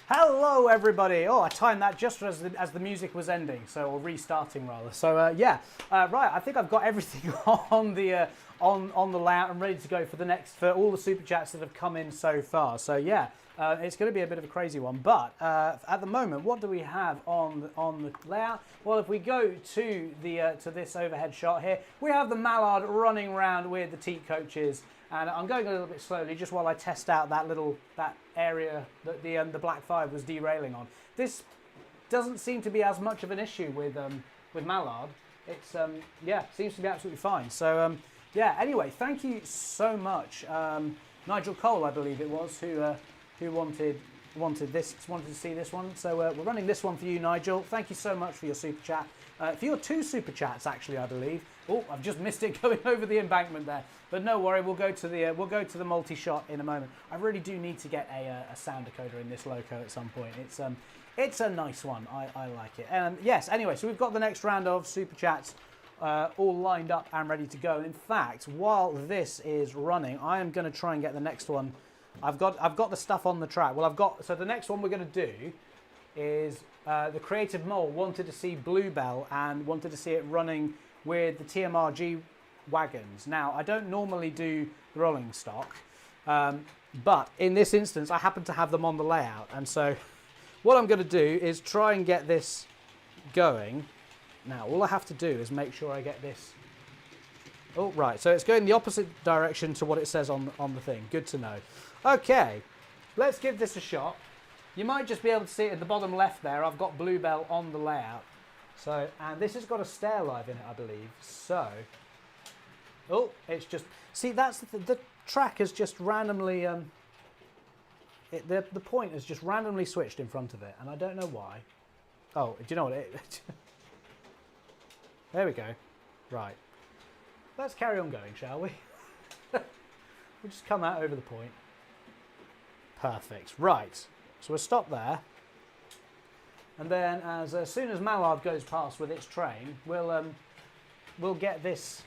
Hello, everybody. Oh, I timed that just as the music was ending, so or restarting rather. So yeah, right. I think I've got everything on the layout and ready to go for all the super chats that have come in so far. So yeah, it's going to be a bit of a crazy one. But at the moment, what do we have on the layout? Well, if we go to to this overhead shot here, we have the Mallard running around with the teat coaches. And I'm going a little bit slowly just while I test out that area that the Black 5 was derailing on. This doesn't seem to be as much of an issue with Mallard. It's yeah, seems to be absolutely fine. So yeah. Anyway, thank you so much, Nigel Cole, I believe it was, who wanted to see this one. So we're running this one for you, Nigel. Thank you so much for your super chat. For your 2 super chats, actually, I believe. Oh, I've just missed it going over the embankment there. But no worry, we'll go to the multi-shot in a moment. I really do need to get a sound decoder in this loco at some point. It's a nice one. I like it. Yes. Anyway, so we've got the next round of super chats all lined up and ready to go. And in fact, while this is running, I am going to try and get the next one. I've got the stuff on the track. Well, so the next one we're going to do is the Creative Mole wanted to see Bluebell and wanted to see it running with the TMRG wagons. Now, I don't normally do the rolling stock, but in this instance, I happen to have them on the layout. And so what I'm going to do is try and get this going. Now, all I have to do is make sure I get this. Oh, right. So it's going the opposite direction to what it says on the thing. Good to know. Okay, let's give this a shot. You might just be able to see it at the bottom left there. I've got Bluebell on the layout. So, and this has got a stair live in it, I believe. So, oh, it's just, see, that's the track has just randomly, the point has just randomly switched in front of it, and I don't know why. Oh, do you know what it, there we go. Right. Let's carry on going, shall we? We'll just come out over the point. Perfect. Right. So we'll stop there. And then as soon as Mallard goes past with its train, we'll get this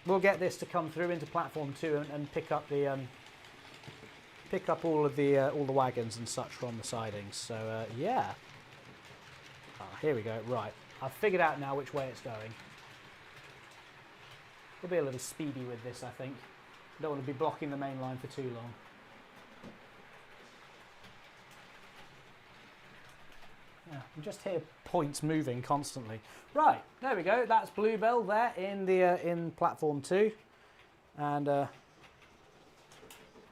to come through into platform 2 and pick up all the wagons and such from the sidings. So yeah. Here we go. Right. I've figured out now which way it's going. We'll be a little speedy with this, I think. Don't want to be blocking the main line for too long. Yeah, you just hear points moving constantly. Right, there we go. That's Bluebell there in platform 2, and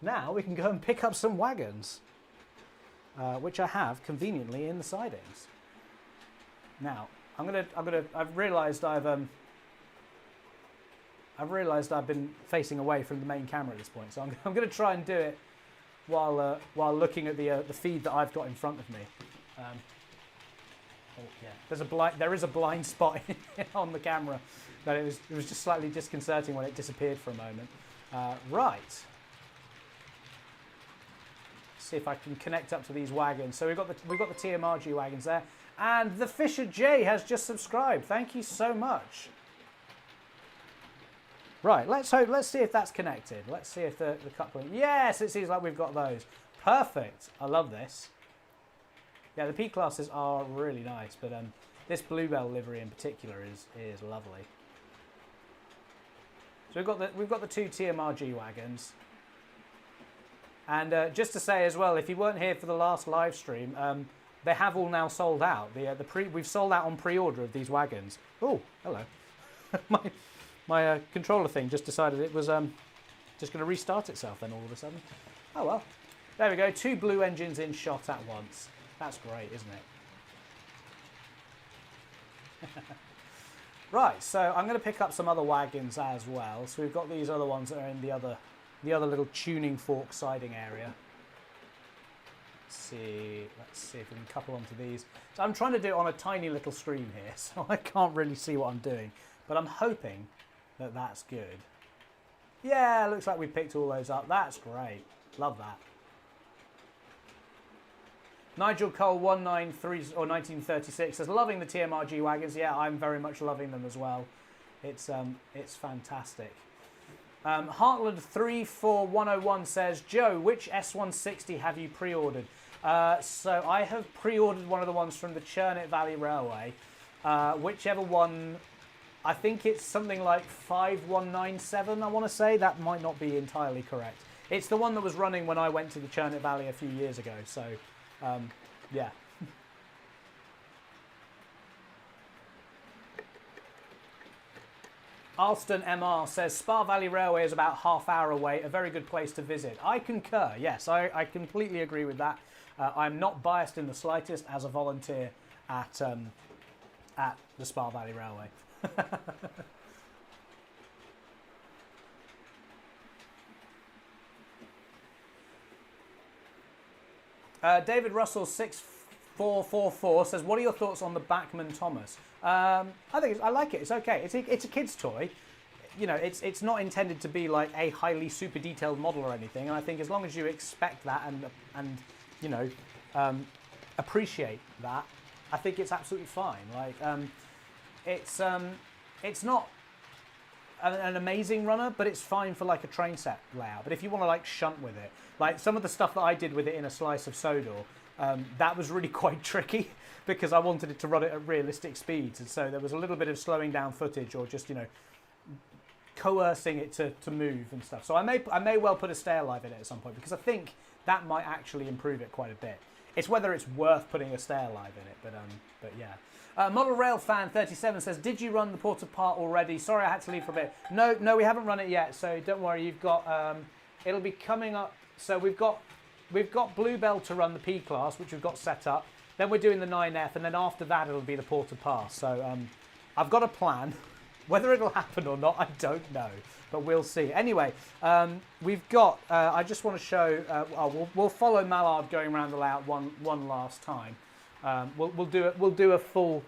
now we can go and pick up some wagons, which I have conveniently in the sidings. Now I've realised I've been facing away from the main camera at this point, so I'm going to try and do it while looking at the feed that I've got in front of me. Oh, yeah, there is a blind spot on the camera, but it was just slightly disconcerting when it disappeared for a moment. Right. See if I can connect up to these wagons. So we've got the TMRG wagons there, and the Fisher J has just subscribed. Thank you so much. Right, let's see if that's connected. Let's see if the coupling. Yes, it seems like we've got those. Perfect. I love this. Yeah, the P classes are really nice, but this Bluebell livery in particular is lovely. So we've got the 2 TMRG wagons. And just to say as well, if you weren't here for the last live stream, they have all now sold out. We've sold out on pre-order of these wagons. Oh, hello. My controller thing just decided it was just going to restart itself then all of a sudden. Oh well. There we go. 2 blue engines in shot at once. That's great, isn't it? Right, so I'm going to pick up some other wagons as well. So we've got these other ones that are in the other little tuning fork siding area. Let's see if we can couple onto these. So I'm trying to do it on a tiny little screen here, so I can't really see what I'm doing. But I'm hoping that that's good. Yeah, looks like we picked all those up. That's great. Love that. Nigel Cole 193 or 1936 says loving the TMRG wagons. Yeah, I'm very much loving them as well. It's fantastic. Heartland 34101 says, Joe, which S160 have you pre-ordered? So I have pre-ordered one of the ones from the Churnit Valley Railway. Whichever one, I think it's something like 5197, I want to say. That might not be entirely correct. It's the one that was running when I went to the Churnit Valley a few years ago. So, yeah. Alston MR says, Spa Valley Railway is about half-hour away, a very good place to visit. I concur, yes, I completely agree with that. I'm not biased in the slightest as a volunteer at the Spa Valley Railway. David Russell 6444 says, what are your thoughts on the Bachmann Thomas? I think I like it. It's okay. It's a kid's toy. You know, it's not intended to be like a highly super detailed model or anything. And I think as long as you expect that and you know, appreciate that, I think it's absolutely fine. Like, it's not an amazing runner, but it's fine for like a train set layout. But if you want to like shunt with it, like some of the stuff that I did with it in a slice of Sodor, that was really quite tricky because I wanted it to run it at realistic speeds, and so there was a little bit of slowing down footage or just, you know, coercing it to move and stuff. So I may well put a stay alive in it at some point because I think that might actually improve it quite a bit. It's whether it's worth putting a stay alive in it, but yeah. Model Rail Fan 37 says, did you run the Port of Part already? Sorry, I had to leave for a bit. No, we haven't run it yet, so don't worry. You've got it'll be coming up. So we've got Bluebell to run the P class, which we've got set up. Then we're doing the 9F, and then after that it'll be the Port of Pass. So I've got a plan. Whether it'll happen or not, I don't know, but we'll see. Anyway, we've got. I just want to show. We'll follow Mallard going around the layout one last time. We'll do a full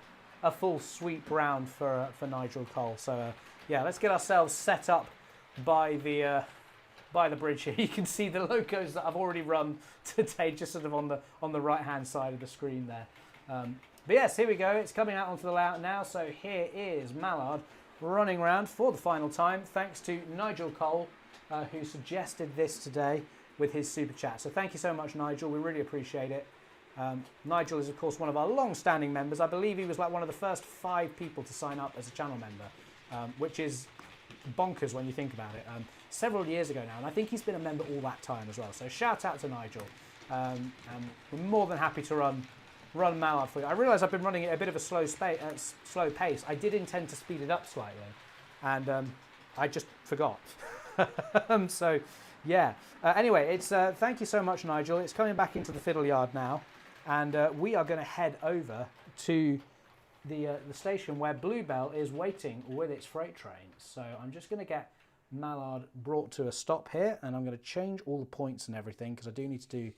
sweep round for Nigel Cole. So yeah, let's get ourselves set up by the bridge here. You can see the locos that I've already run today, just sort of on the right hand side of the screen there. But yes, here we go. It's coming out onto the layout now. So here is Mallard running around for the final time, thanks to Nigel Cole, who suggested this today with his super chat. So thank you so much, Nigel. We really appreciate it. Nigel is, of course, one of our long-standing members. I believe he was like one of the first 5 people to sign up as a channel member, which is bonkers when you think about it. Several years ago now, and I think he's been a member all that time as well. So shout out to Nigel. And we're more than happy to run Mallard for you. I realise I've been running it at a bit of a slow pace. I did intend to speed it up slightly, and I just forgot. So yeah. Anyway, it's thank you so much, Nigel. It's coming back into the fiddle yard now, and we are going to head over to the station where Bluebell is waiting with its freight train. So I'm just going to get Mallard brought to a stop here, and I'm going to change all the points and everything because I do need to do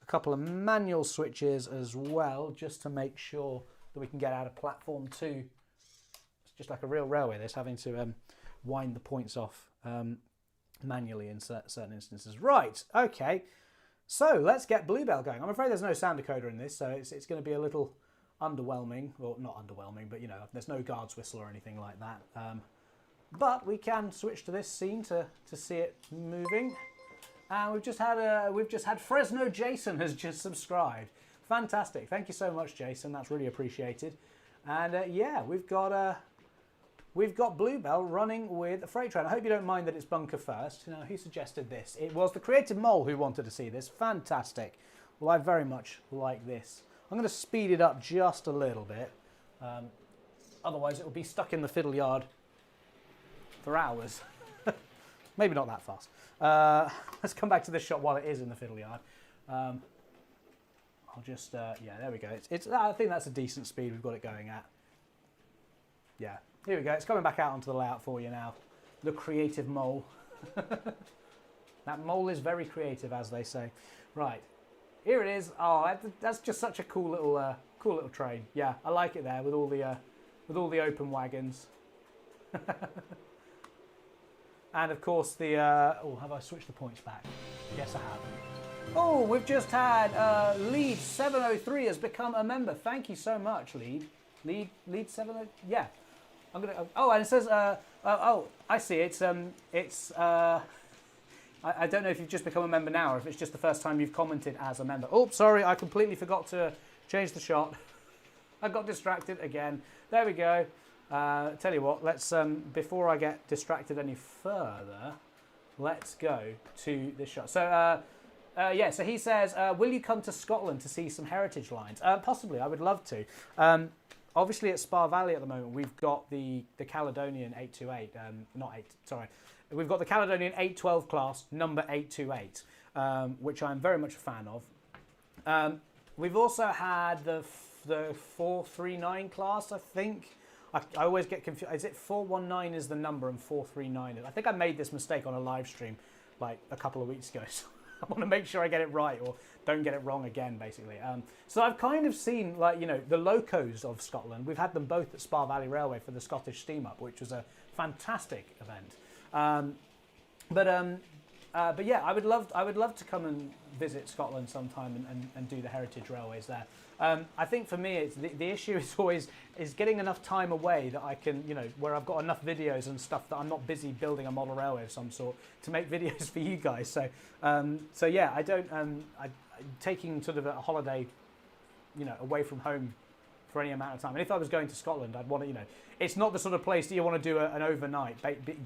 a couple of manual switches as well, just to make sure that we can get out of platform 2. It's just like a real railway, this, having to wind the points off manually in certain instances. Right, okay, so let's get Bluebell going. I'm afraid there's no sound decoder in this, so it's going to be a little underwhelming. Well, not underwhelming, but you know, there's no guard's whistle or anything like that. But we can switch to this scene to see it moving. And we've just had Fresno Jason has just subscribed. Fantastic! Thank you so much, Jason. That's really appreciated. And yeah, we've got Bluebell running with a freight train. I hope you don't mind that it's bunker first. You know, who suggested this? It was the Creative Mole who wanted to see this. Fantastic. Well, I very much like this. I'm going to speed it up just a little bit. Otherwise, it will be stuck in the fiddle yard for hours. Maybe not that fast. Let's come back to this shot while it is in the fiddle yard. I'll just, yeah, there we go. I think that's a decent speed we've got it going at. Yeah, here we go. It's coming back out onto the layout for you now. The Creative Mole. That mole is very creative, as they say. Right, here it is. Oh, that's just such a cool little train. Yeah, I like it there with all the open wagons. And of course the, oh, have I switched the points back? Yes, I have. Oh, we've just had Lead 703 has become a member. Thank you so much, Lead 703. Yeah, I'm gonna. Oh, and it says, oh, I see. It's I don't know if you've just become a member now or if it's just the first time you've commented as a member. Oh, sorry, I completely forgot to change the shot. I got distracted again. There we go. Tell you what, let's before I get distracted any further, let's go to this shot. So yeah, so he says, will you come to Scotland to see some heritage lines? Possibly, I would love to. Obviously at Spa Valley at the moment, we've got the Caledonian 828, we've got the Caledonian 812 class, number 828, which I'm very much a fan of. We've also had the 439 class, I think. I always get confused. Is it 419 is the number and 439 is? I think I made this mistake on a live stream like a couple of weeks ago. So I want to make sure I get it right or don't get it wrong again, basically. So I've kind of seen, like, you know, the locos of Scotland. We've had them both at Spa Valley Railway for the Scottish Steam Up, which was a fantastic event. But yeah, I would love to come and visit Scotland sometime and do the heritage railways there. I think for me, it's the issue is always getting enough time away that I can, you know, where I've got enough videos and stuff that I'm not busy building a model railway of some sort to make videos for you guys. So yeah, I don't taking sort of a holiday, you know, away from home for any amount of time. And if I was going to Scotland, I'd want to, you know, it's not the sort of place that you want to do an overnight.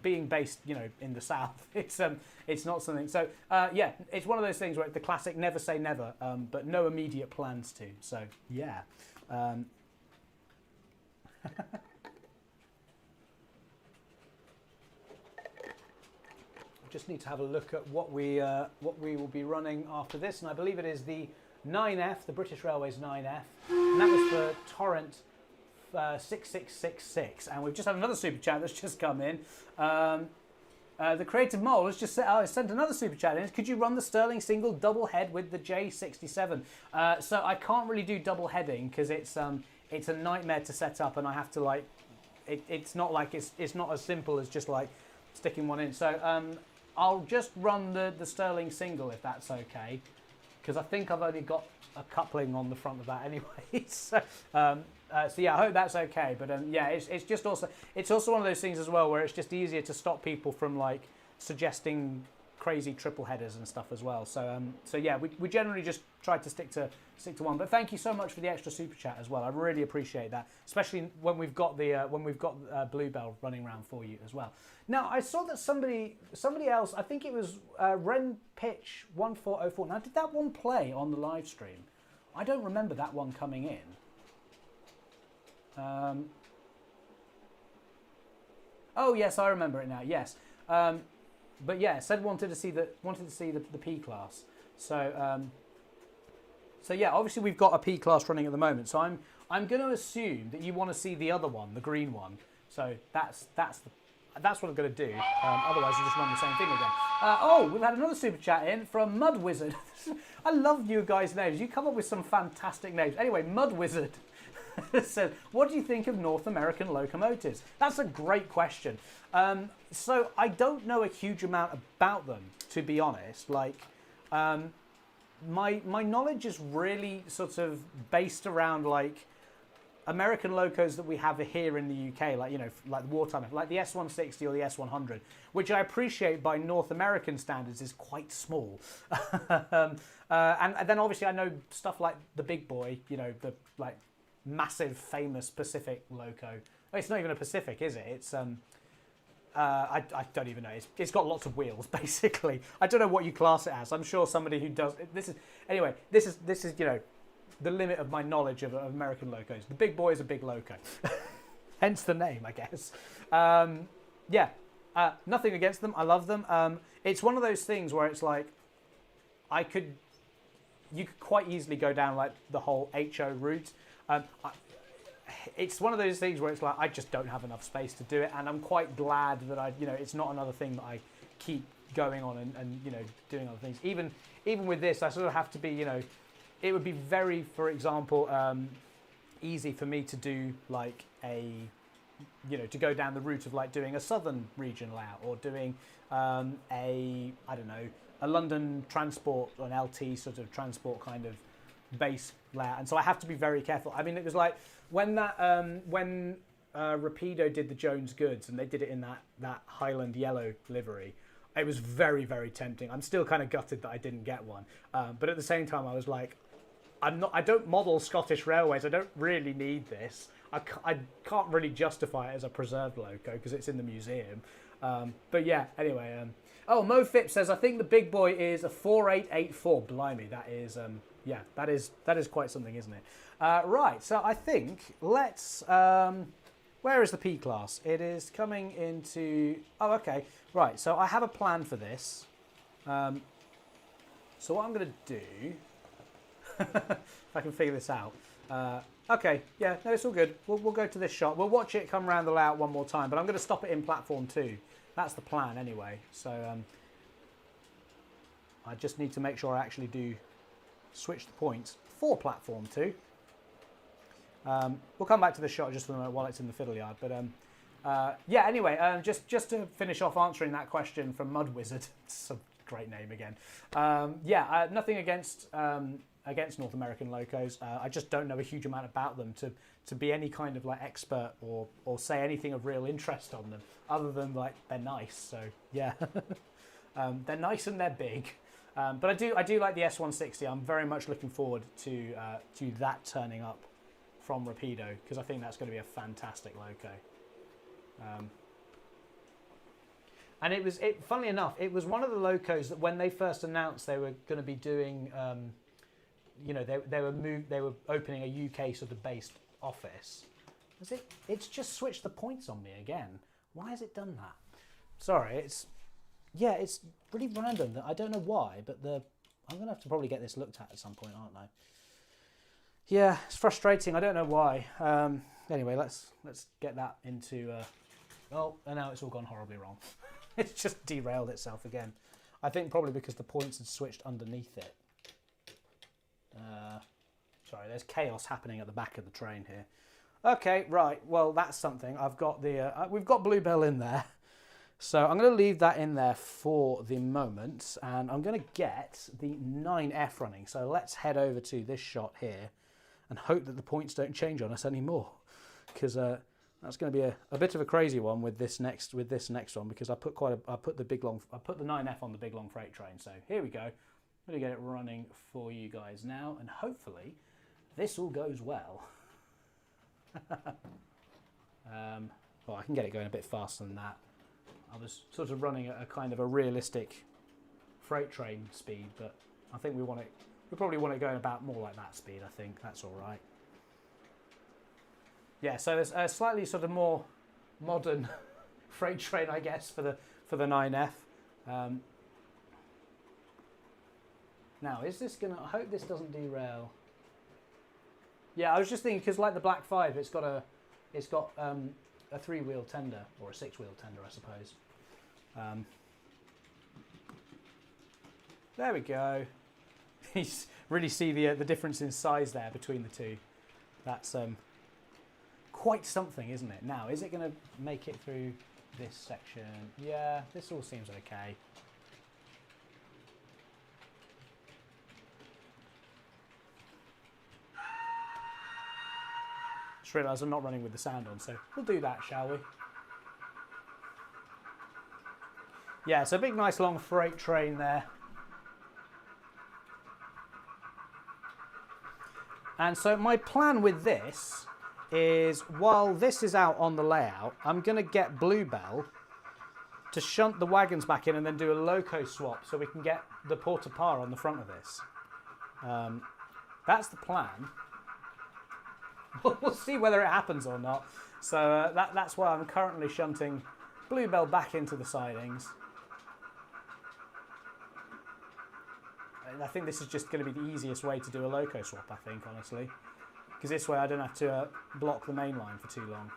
Being based, you know, in the south, it's not something. So yeah, it's one of those things where the classic never say never, but no immediate plans to. So yeah. Just need to have a look at what we will be running after this, and I believe it is the 9F, the British Railways 9F, and that was for Torrent 6666, and we've just had another super chat that's just come in. The Creative Mole has just sent another super chat in. Could you run the Sterling single double head with the J67? So I can't really do double heading because it's a nightmare to set up, and I have to like it's not like it's not as simple as just like sticking one in. So I'll just run the Sterling single if that's okay, because I think I've only got a coupling on the front of that anyway. So yeah, I hope that's okay. But yeah, it's just also one of those things as well where it's just easier to stop people from like suggesting crazy triple headers and stuff as well. So yeah, we generally just try to stick to one. But thank you so much for the extra super chat as well. I really appreciate that, especially when we've got Bluebell running around for you as well. Now I saw that somebody else, I think it was Ren Pitch 1404. Now did that one play on the live stream? I don't remember that one coming in. Oh yes, I remember it now. Yes. But yeah, said wanted to see the P class. So yeah, obviously we've got a P class running at the moment. So I'm going to assume that you want to see the other one, the green one. So that's what I'm going to do. Otherwise, you just run the same thing again. Oh, we've had another super chat in from Mud Wizard. I love you guys' names. You come up with some fantastic names. Anyway, Mud Wizard says, what do you think of North American locomotives? That's a great question. So I don't know a huge amount about them, to be honest. Like, my knowledge is really sort of based around like American locos that we have here in the UK, like, you know, like wartime, like the S160 or the S100, which I appreciate by North American standards is quite small. And then obviously I know stuff like the big boy, you know, the like massive famous Pacific loco. It's not even a Pacific, is it? It's I don't even know. It's got lots of wheels, basically. I don't know what you class it as. I'm sure somebody who does this is anyway. This is you know, the limit of my knowledge of American locos. The big boy is a big loco, hence the name, I guess. Yeah, nothing against them. I love them. It's one of those things where it's like, you could quite easily go down like the whole HO route. It's one of those things where it's like I just don't have enough space to do it, and I'm quite glad that it's not another thing that I keep going on and you know, doing other things. Even with this, I sort of have to be, you know. It would be very, for example, easy for me to do like you know, to go down the route of like doing a southern region layout or doing I don't know, a London transport or an LT sort of transport kind of base layout. And so I have to be very careful. I mean, it was like when Rapido did the Jones goods and they did it in that Highland yellow livery. it was very, very tempting. I'm still kind of gutted that I didn't get one. But at the same time, I was like, I don't model Scottish Railways. I don't really need this. I can't really justify it as a preserved loco because it's in the museum. But yeah, anyway. Oh, Mo Phipps says, I think the big boy is a 4884. Blimey, that is, yeah, that is quite something, isn't it? Right, so I think let's, where is the P class? It is coming into, oh, okay. Right, so I have a plan for this. So what I'm going to do, if I can figure this out. Okay, yeah, no, it's all good. We'll go to this shot. We'll watch it come around the layout one more time, but I'm going to stop it in platform 2. That's the plan anyway. So I just need to make sure I actually do switch the points for platform 2. We'll come back to this shot just for a moment while it's in the fiddle yard. But yeah, anyway, just to finish off answering that question from Mud Wizard. It's a great name again. Yeah, nothing against North American locos. I just don't know a huge amount about them to be any kind of like expert or say anything of real interest on them, other than like they're nice. So yeah, they're nice and they're big. But I do like the S160. I'm very much looking forward to that turning up from Rapido, because I think that's going to be a fantastic loco. And funnily enough, it was one of the locos that when they first announced they were going to be doing, you know, they were opening a UK sort of based office. It's just switched the points on me again. Why has it done that? Sorry, it's really random. I don't know why, but I'm going to have to probably get this looked at some point, aren't I? Yeah, it's frustrating. I don't know why. Anyway, let's get that into. Oh, and now it's all gone horribly wrong. It's just derailed itself again. I think probably because the points had switched underneath it. Sorry, there's chaos happening at the back of the train here. Okay, right. Well, that's something. I've got we've got Bluebell in there. So I'm going to leave that in there for the moment, and I'm going to get the 9F running. So let's head over to this shot here and hope that the points don't change on us anymore, because that's going to be a bit of a crazy one with this next one, because I put the 9F on the big long freight train. So here we go. I'm going to get it running for you guys now, and hopefully this all goes well. Well, I can get it going a bit faster than that. I was sort of running at a kind of a realistic freight train speed, but I think we probably want it going about more like that speed. I think that's all right. Yeah, so there's a slightly sort of more modern freight train, I guess, for the 9F. Now, is this gonna? I hope this doesn't derail. Yeah, I was just thinking, because like the Black 5, it's got a 3-wheel tender, or a 6-wheel tender, I suppose. There we go. You really see the difference in size there between the two. That's quite something, isn't it? Now, is it going to make it through this section? Yeah, this all seems okay. Just realised I'm not running with the sound on, so we'll do that, shall we? Yeah, so a big, nice, long freight train there. And so my plan with this is, while this is out on the layout, I'm going to get Bluebell to shunt the wagons back in and then do a loco swap so we can get the porta-par on the front of this. That's the plan. We'll see whether it happens or not. So that's why I'm currently shunting Bluebell back into the sidings. I think this is just going to be the easiest way to do a loco swap, I think, honestly. Because this way I don't have to block the main line for too long.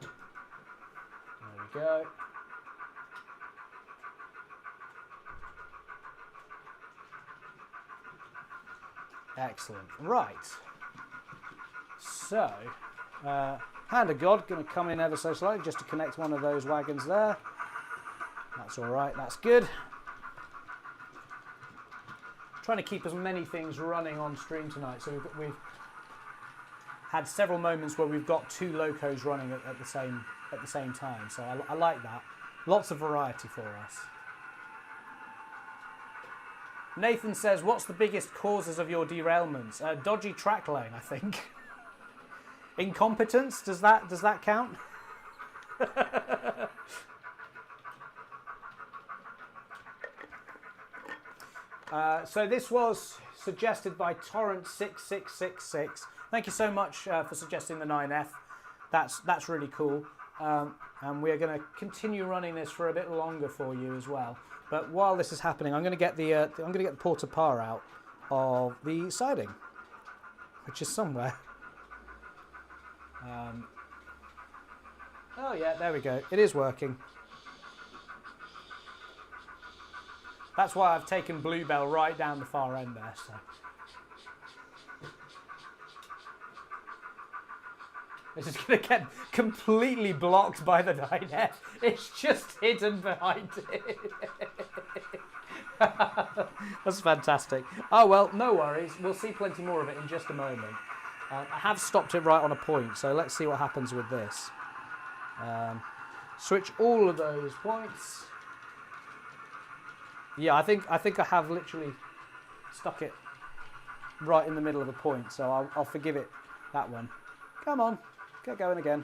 There we go. Excellent. Right. So, Hand of God going to come in ever so slightly just to connect one of those wagons there. That's all right. That's good. Trying to keep as many things running on stream tonight. So we've had several moments where we've got 2 locos running at the same time. So I like that. Lots of variety for us. Nathan says, what's the biggest causes of your derailments? Dodgy track lane, I think. Incompetence, does that count? So this was suggested by Torrent6666. Thank you so much for suggesting the 9F. That's really cool. And we're going to continue running this for a bit longer for you as well. But while this is happening, I'm going to get the porta par out of the siding, which is somewhere. Oh yeah, there we go. It is working. That's why I've taken Bluebell right down the far end there. So. This is going to get completely blocked by the 9F. It's just hidden behind it. That's fantastic. Oh well, no worries. We'll see plenty more of it in just a moment. I have stopped it right on a point, so let's see what happens with this. Switch all of those points. Yeah, I think I have literally stuck it right in the middle of a point, so I'll forgive it that one. Come on, get going again.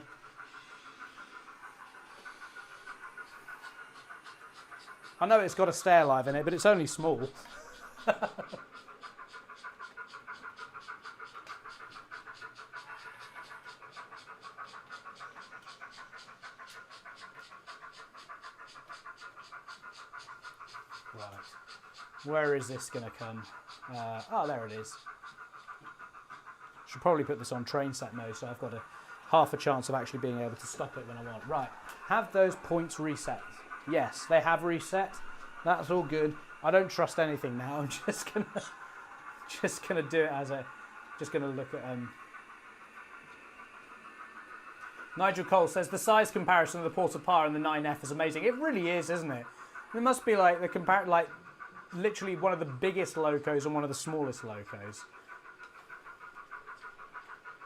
I know it's got a stay alive in it, but it's only small. Right, where is this going to come? Oh, there it is. Should probably put this on train set mode so I've got half a chance of actually being able to stop it when I want. Right, have those points reset. Yes, they have reset. That's all good. I don't trust anything now. I'm just gonna do it as just gonna look at Nigel Cole says the size comparison of the Porta Par and the 9F is amazing. It really is, isn't it? It must be like literally one of the biggest locos and one of the smallest locos.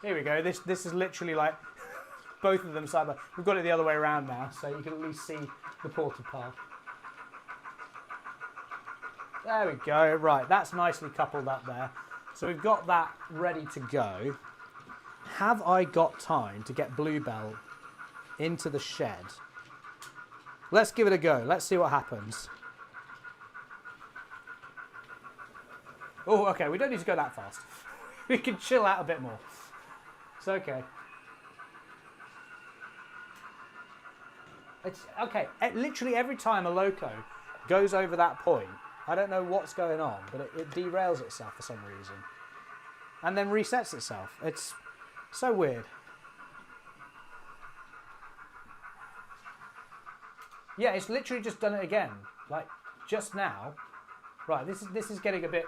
Here we go. This is literally like both of them side by. We've got it the other way around now, so you can at least see the Porta Par. There we go. Right, that's nicely coupled up there. So we've got that ready to go. Have I got time to get Bluebell into the shed? Let's give it a go. Let's see what happens. Oh, okay. We don't need to go that fast. We can chill out a bit more. It's okay. It's okay. Literally every time a loco goes over that point, I don't know what's going on, but it derails itself for some reason. And then resets itself. It's so weird. Yeah, it's literally just done it again. Like, just now. Right, this is getting a bit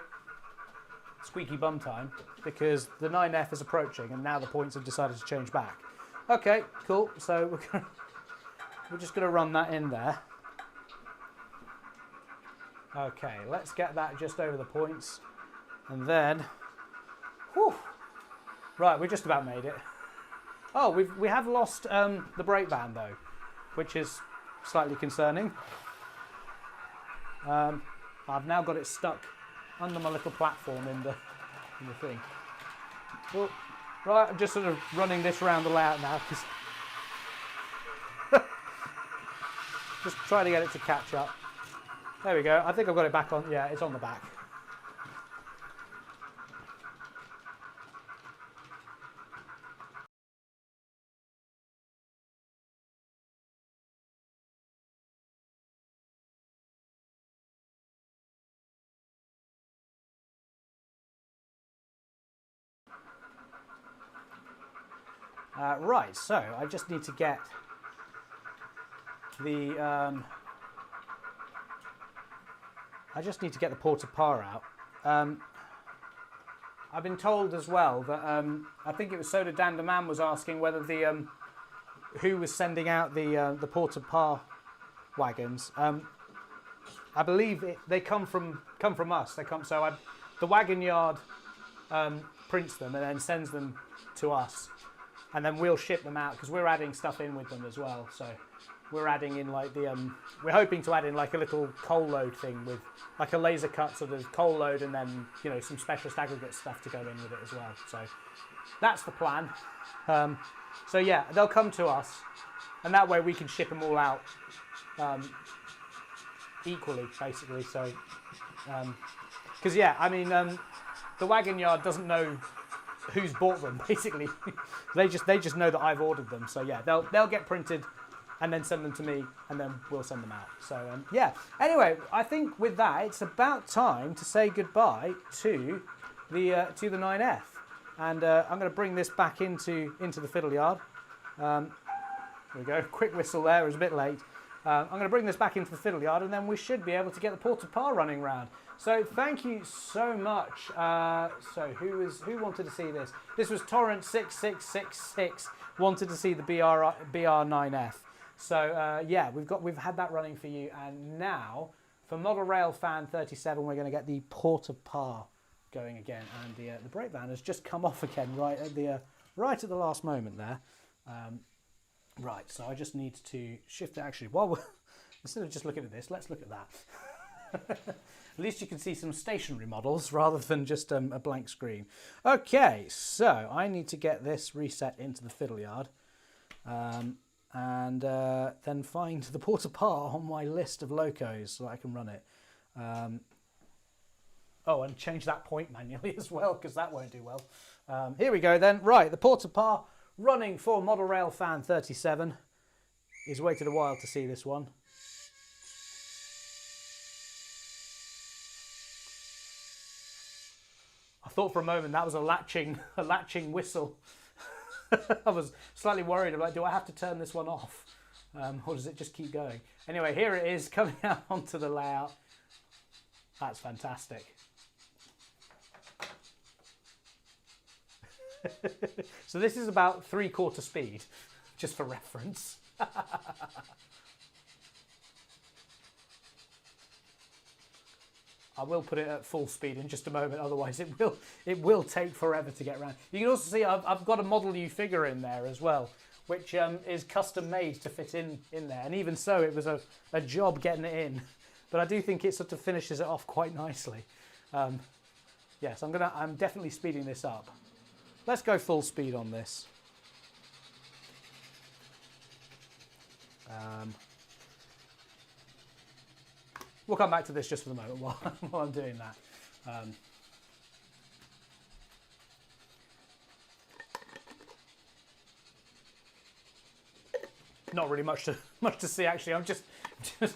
squeaky bum time because the 9F is approaching and now the points have decided to change back. Okay, cool. So we're just going to run that in there. Okay, let's get that just over the points. And then, whew, right, we just about made it. Oh, we have lost the brake band though, which is slightly concerning. I've now got it stuck under my little platform in the thing. Well, right, I'm just sort of running this around the layout now because just trying to get it to catch up. There we go. I think I've got it back on. Yeah, it's on the back. Right, so I just need to get the Porta Par out. I've been told as well that I think it was Soda Dandaman was asking whether the who was sending out the Porta Par wagons. I believe they come from us. The wagon yard prints them and then sends them to us, and then we'll ship them out because we're adding stuff in with them as well. So we're adding in like the we're hoping to add in like a little coal load thing with like a laser cut sort of coal load, and then some specialist aggregate stuff to go in with it as well. So that's the plan. So yeah, they'll come to us, and that way we can ship them all out equally, basically. So because yeah, I mean the wagon yard doesn't know who's bought them, basically. they just know that I've ordered them. So yeah, they'll get printed and then send them to me, and then we'll send them out. So yeah. Anyway, I think with that, it's about time to say goodbye to the 9F, and I'm going to bring this back into the fiddle yard. There we go. Quick whistle there. It was a bit late. I'm going to bring this back into the fiddle yard, and then we should be able to get the porta-par running round. So thank you so much. So who wanted to see this? This was Torrent 6666 wanted to see the BR9F. So yeah, we've had that running for you, and now for Model Rail Fan 37, we're going to get the porta-par going again, and the brake van has just come off again right at the last moment there. Right, so I just need to shift it. Actually, instead of just looking at this, let's look at that. At least you can see some stationary models rather than just a blank screen. Okay, so I need to get this reset into the fiddle yard, and then find the porta-par on my list of locos so that I can run it. Oh, and change that point manually as well, because that won't do well. Here we go then. Right, the porta-par running for Model Rail Fan 37. He's waited a while to see this one. I thought for a moment that was a latching whistle. I was slightly worried about, do I have to turn this one off? Or does it just keep going? Anyway, here it is coming out onto the layout. That's fantastic. So this is about 3/4 speed, just for reference. I will put it at full speed in just a moment, otherwise it will take forever to get around. You can also see I've got a Model U figure in there as well, which is custom made to fit in there, and even so it was a job getting it in, but I do think it sort of finishes it off quite nicely. Yes, I'm definitely speeding this up. Let's go full speed on this. We'll come back to this just for the moment while I'm doing that. Not really much to see actually. I'm just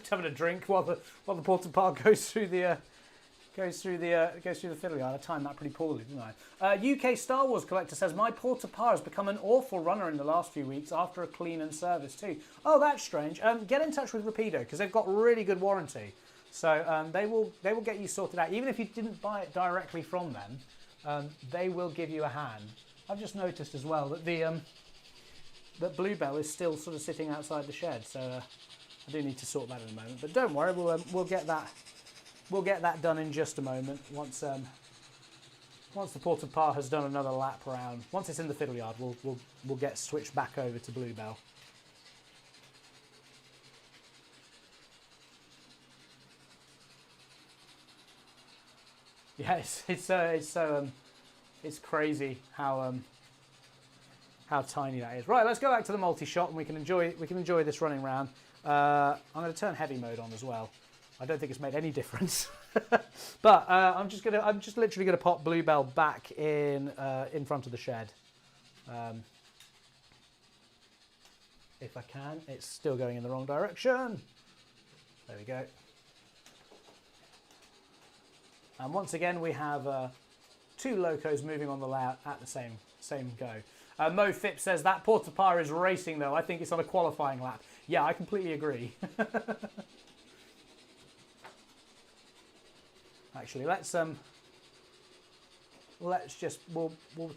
having a drink while the porta-par goes through the fiddle yard. I timed that pretty poorly, didn't I? UK Star Wars Collector says, my porta-par has become an awful runner in the last few weeks after a clean and service too. Oh, that's strange. Get in touch with Rapido because they've got really good warranty. So they will get you sorted out. Even if you didn't buy it directly from them, they will give you a hand. I've just noticed as well that that Bluebell is still sort of sitting outside the shed. So I do need to sort that in a moment. But don't worry, we'll get that. We'll get that done in just a moment. Once the porta-par has done another lap around, once it's in the fiddle yard, we'll get switched back over to Bluebell. Yeah, it's crazy how tiny that is. Right, let's go back to the multi-shot and we can enjoy this running round. I'm going to turn heavy mode on as well. I don't think it's made any difference, but I'm just literally gonna pop Bluebell back in front of the shed. If I can, it's still going in the wrong direction. There we go. And once again, we have two locos moving on the layout at the same go. Mo Phipps says that porta-par is racing though. I think it's on a qualifying lap. Yeah, I completely agree. Actually, we'll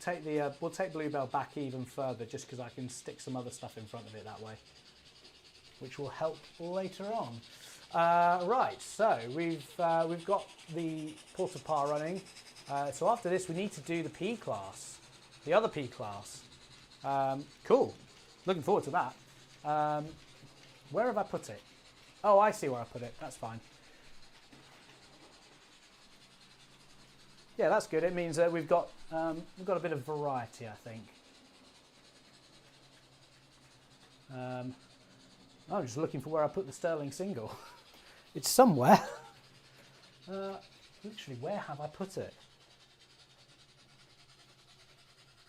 take Bluebell back even further just because I can stick some other stuff in front of it that way, which will help later on. Right, so we've got the porta-par running. So after this, we need to do the P class, the other P class. Cool. Looking forward to that. Where have I put it? Oh, I see where I put it. That's fine. Yeah, that's good. It means that we've got a bit of variety, I think. I'm just looking for where I put the Sterling single. It's somewhere. Literally, where have I put it?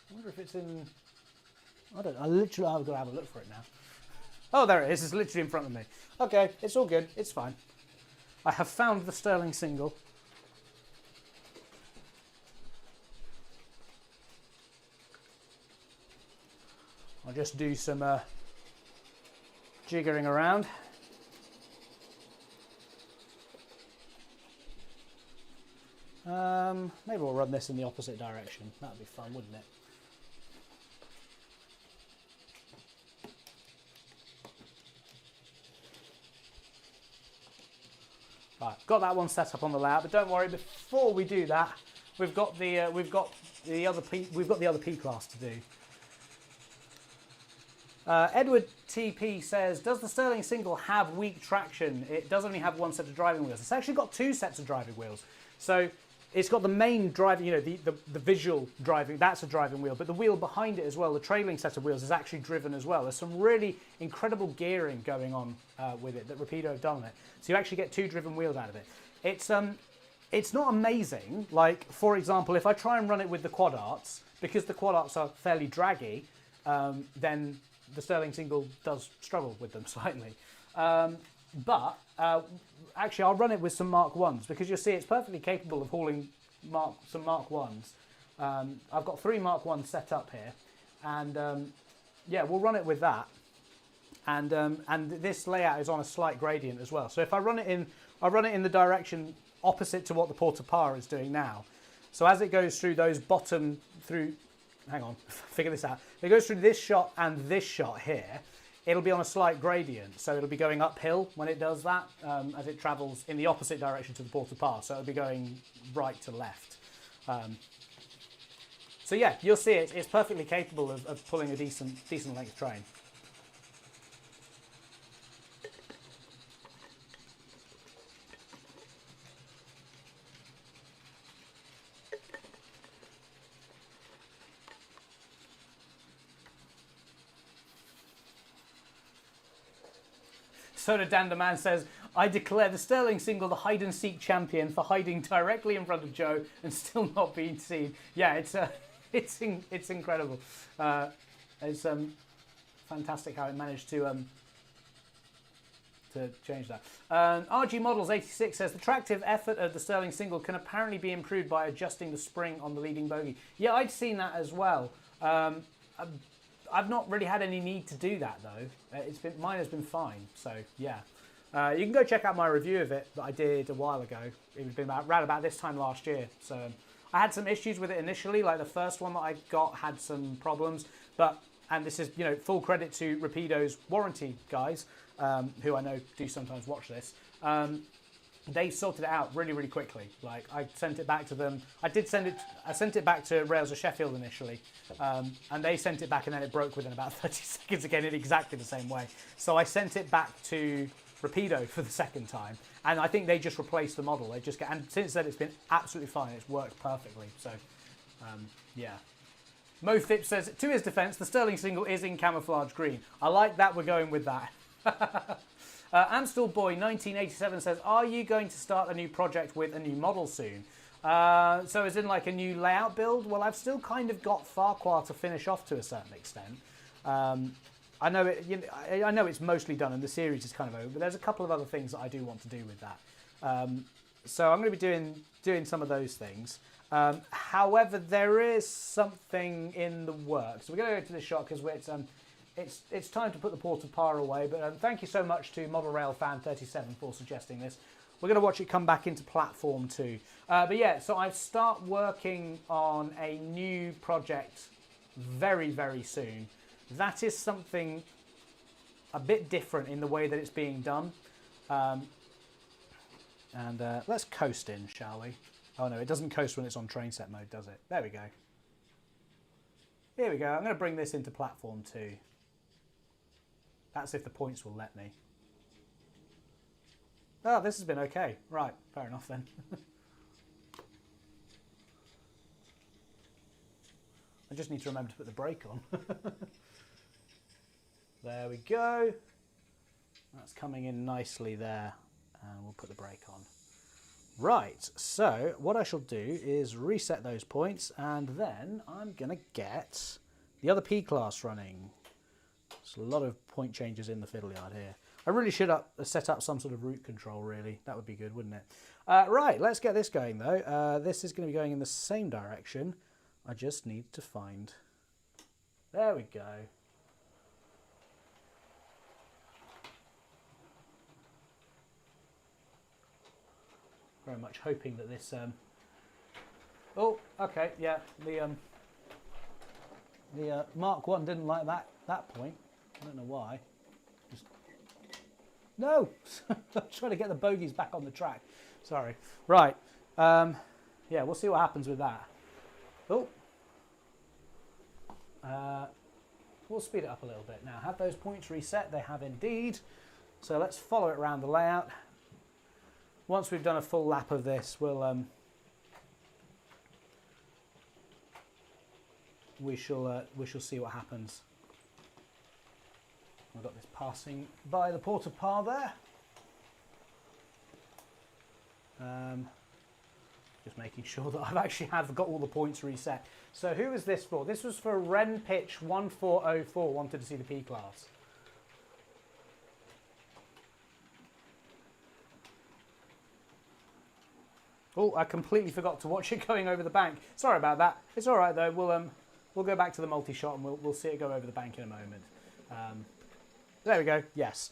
I wonder if it's in... I've got to have a look for it now. Oh, there it is. It's literally in front of me. Okay, it's all good. It's fine. I have found the Sterling single. I'll just do some jiggering around. Maybe we'll run this in the opposite direction. That would be fun, wouldn't it? Right, got that one set up on the layout, but don't worry. Before we do that, we've got the other P class to do. Edward TP says, does the Sterling single have weak traction? It does only have one set of driving wheels. It's actually got two sets of driving wheels. So it's got the main driving, the visual driving, that's a driving wheel, but the wheel behind it as well, the trailing set of wheels, is actually driven as well. There's some really incredible gearing going on with it that Rapido have done on it. So you actually get two driven wheels out of it. It's not amazing. Like, for example, if I try and run it with the quad arts, because the quad arts are fairly draggy, then the Sterling single does struggle with them slightly. But actually, I'll run it with some Mark 1s, because you'll see it's perfectly capable of hauling some Mark 1s. I've got 3 Mark 1s set up here, and yeah, we'll run it with that. And this layout is on a slight gradient as well. So if I run it in the direction opposite to what the Porta Par is doing now. So as it goes through those hang on, figure this out. It goes through this shot and this shot here. It'll be on a slight gradient, so it'll be going uphill when it does that, as it travels in the opposite direction to the Porta Par, so it'll be going right to left. So yeah, you'll see it's perfectly capable of pulling a decent length train. Soda Danderman says, I declare the Sterling single the hide-and-seek champion for hiding directly in front of Joe and still not being seen. Yeah, it's incredible. It's fantastic how it managed to change that. RG Models 86 says, the tractive effort of the Sterling single can apparently be improved by adjusting the spring on the leading bogie. Yeah, I'd seen that as well. I've not really had any need to do that though. Mine has been fine. So yeah, you can go check out my review of it that I did a while ago. It was been around about this time last year. So I had some issues with it initially. Like the first one that I got had some problems, and this is full credit to Rapido's warranty guys, who I know do sometimes watch this. They sorted it out really, really quickly. Like I sent it back to them. I sent it back to Rails of Sheffield initially, and they sent it back, and then it broke within about 30 seconds again in exactly the same way. So I sent it back to Rapido for the second time, and I think they just replaced the model. And since then it's been absolutely fine. It's worked perfectly. So yeah. MoFip says, to his defence, the Sterling single is in camouflage green. I like that. We're going with that. Amstel Boy 1987 says, are you going to start a new project with a new model soon? So as in like a new layout build? Well, I've still kind of got Farquhar to finish off to a certain extent. I know I know it's mostly done and the series is kind of over, but there's a couple of other things that I do want to do with that. So I'm going to be doing some of those things. However, there is something in the works. So we're going to go to this shot because it's time to put the Porta Par away, but thank you so much to Model Rail Fan 37 for suggesting this. We're going to watch it come back into platform too. But yeah, so I start working on a new project very, very soon. That is something a bit different in the way that it's being done. Let's coast in, shall we? Oh no, it doesn't coast when it's on train set mode, does it? There we go. Here we go. I'm going to bring this into platform 2. That's if the points will let me. Oh, this has been okay. Right, fair enough then. I just need to remember to put the brake on. There we go. That's coming in nicely there. And we'll put the brake on. Right, so what I shall do is reset those points, and then I'm going to get the other P-class running. There's a lot of point changes in the fiddle yard here. I really should set up some sort of route control, really. That would be good, wouldn't it? Right, let's get this going, though. This is going to be going in the same direction. I just need to find... There we go. Very much hoping that this... Oh, okay, yeah. The Mark 1 didn't like that point. I don't know why. Just... No! I'm trying to get the bogies back on the track. Sorry. Right. Yeah, we'll see what happens with that. Oh. We'll speed it up a little bit now. Have those points reset? They have indeed. So let's follow it around the layout. Once we've done a full lap of this, we shall see what happens. We've got this passing by the port of Par there. Just making sure that I've actually got all the points reset. So who was this for? This was for Ren Pitch 1404, wanted to see the P-class. Oh, I completely forgot to watch it going over the bank. Sorry about that. It's all right though. We'll go back to the multi-shot and we'll see it go over the bank in a moment. There we go. Yes.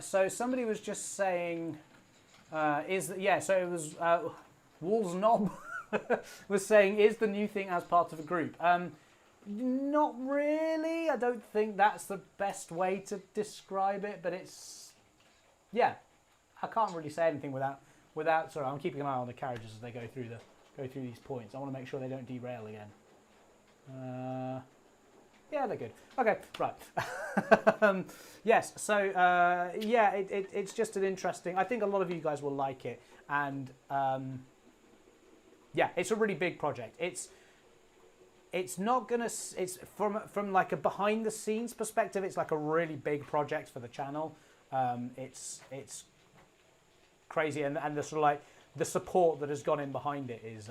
So somebody was just saying, so it was Wolves Knob was saying, is the new thing as part of a group? Not really. I don't think that's the best way to describe it, but it's, yeah. I can't really say anything without. Sorry, I'm keeping an eye on the carriages as they go through these points. I want to make sure they don't derail again. Yeah, they're good. Okay, right. Yes. So yeah, it's just an interesting. I think a lot of you guys will like it, and yeah, it's a really big project. It's not gonna. It's from like a behind the scenes perspective. It's like a really big project for the channel. It's crazy, and the sort of like the support that has gone in behind it is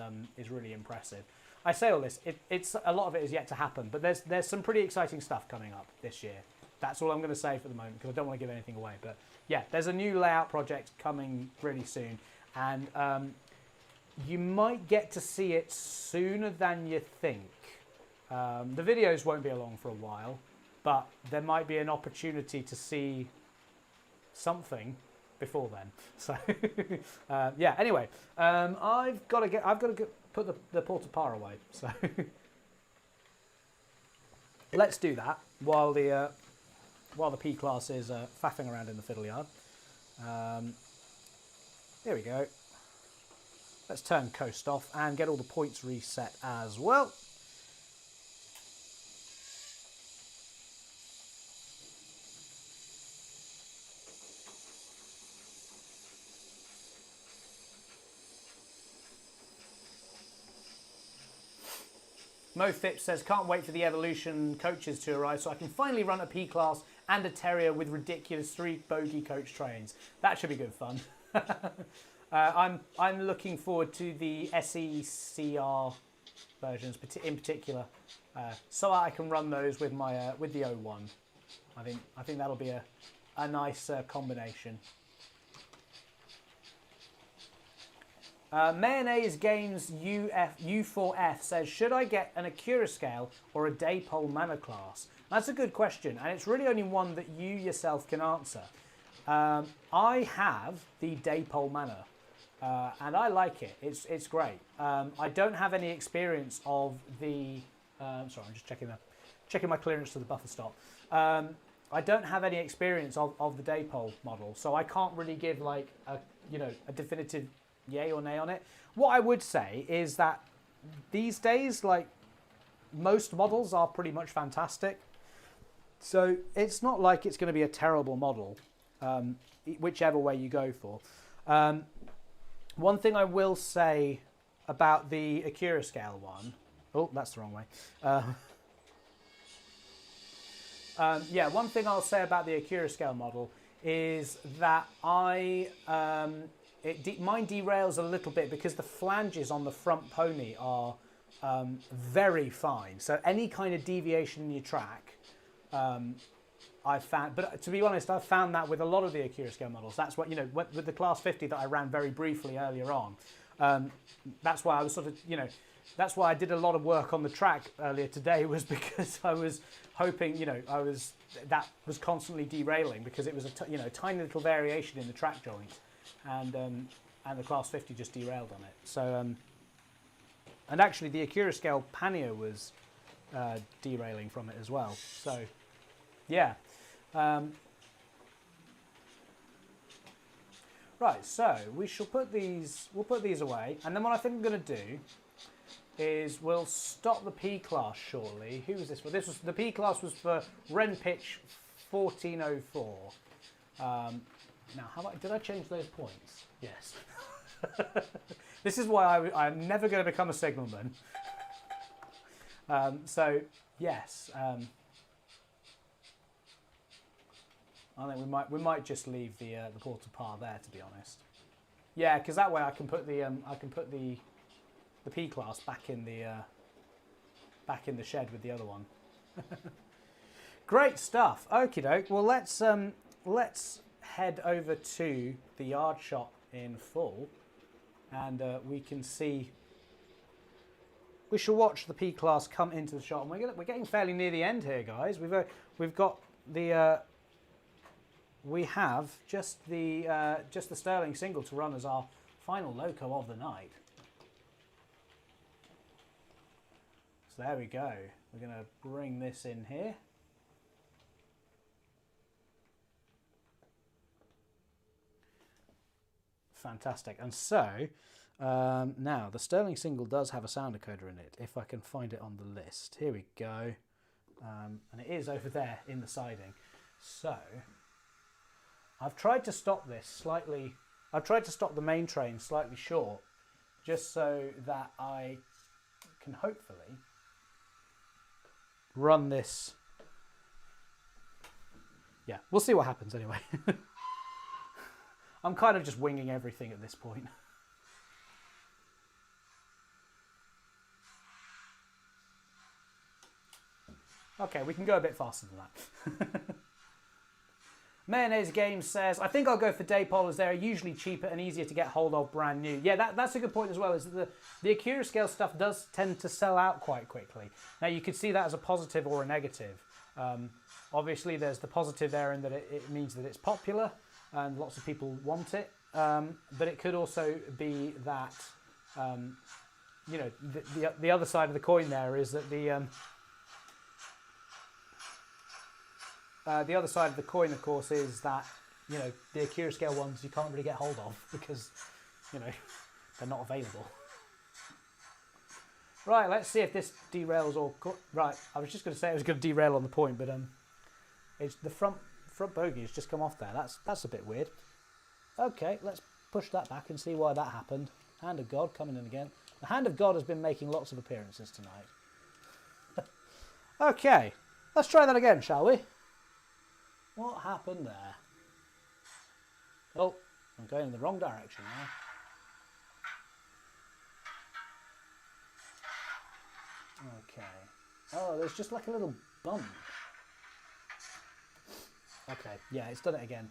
really impressive. I say all this, it's a lot of it is yet to happen, but there's some pretty exciting stuff coming up this year. That's all I'm going to say for the moment because I don't want to give anything away. But yeah, there's a new layout project coming really soon, and you might get to see it sooner than you think. The videos won't be along for a while, but there might be an opportunity to see something before then. So yeah. Anyway, I've got to put the port of Par away. So let's do that while the P-class is faffing around in the fiddle yard. There we go. Let's turn coast off and get all the points reset as well. Mo Phipps says, can't wait for the Evolution coaches to arrive so I can finally run a P-class and a Terrier with ridiculous 3-bogey coach trains. That should be good fun. I'm looking forward to the SECR versions in particular, so I can run those with my with the O1. I think that'll be a nice combination. Mayonnaise Games U4F says, should I get an Accurascale or a Daypole Manor class? That's a good question, and it's really only one that you yourself can answer. I have the Daypole Manor, and I like it. It's great. I don't have any experience of the... sorry, I'm just checking my clearance to the buffer stop. I don't have any experience of the Daypole model, so I can't really give like a definitive yay or nay on it. What I would say is that these days, like, most models are pretty much fantastic. So it's not like it's going to be a terrible model, whichever way you go for. One thing I will say about the Accurascale one, oh, that's the wrong way. Yeah, one thing I'll say about the Accurascale model is that mine derails a little bit because the flanges on the front pony are very fine. So any kind of deviation in your track, I've found, but to be honest, I've found that with a lot of the Accurascale models. That's what, you know, with the Class 50 that I ran very briefly earlier on. That's why I was sort of, you know, that's why I did a lot of work on the track earlier today, was because I was hoping, you know, that was constantly derailing because it was a tiny little variation in the track joint, and the Class 50 just derailed on it. So, and actually the Accurascale pannier was derailing from it as well. So, yeah. Right, so we'll put these away, and then what I think I'm going to do is we'll stop the P-Class shortly. Who was this for? The P-Class was for Ren Pitch 1404. Now, did I change those points? Yes. This is why I'm never going to become a signalman. So, yes. I think we might just leave the port of par there, to be honest. Yeah, because that way I can put the P-Class back in the shed with the other one. Great stuff. Okie doke. Well, let's head over to the yard shop in full, and we can see. We shall watch the P-Class come into the shop, and we're getting fairly near the end here, guys. We've got the. We have just the Sterling single to run as our final loco of the night. So there we go. We're going to bring this in here. Fantastic. And so now the Sterling single does have a sound decoder in it, if I can find it on the list. Here we go. And it is over there in the siding. So I've tried to stop this slightly. I've tried to stop the main train slightly short, just so that I can hopefully run this. Yeah, we'll see what happens anyway. I'm kind of just winging everything at this point. Okay, we can go a bit faster than that. Mayonnaise Games says, I think I'll go for day polars. They're usually cheaper and easier to get hold of brand new. Yeah, that's a good point as well, is that the Accurascale stuff does tend to sell out quite quickly. Now, you could see that as a positive or a negative. Obviously, there's the positive there in that it means that it's popular and lots of people want it. But it could also be that, you know, the other side of the coin there is that the other side of the coin, of course, is that, you know, the Accurascale ones you can't really get hold of because, you know, they're not available. Right, let's see if this derails or... Right, I was just going to say it was going to derail on the point, but it's the front bogey has just come off there. That's a bit weird. Okay, let's push that back and see why that happened. Hand of God coming in again. The Hand of God has been making lots of appearances tonight. Okay, let's try that again, shall we? What happened there? Oh, I'm going in the wrong direction now. Okay. Oh, there's just like a little bump. Okay, yeah, it's done it again.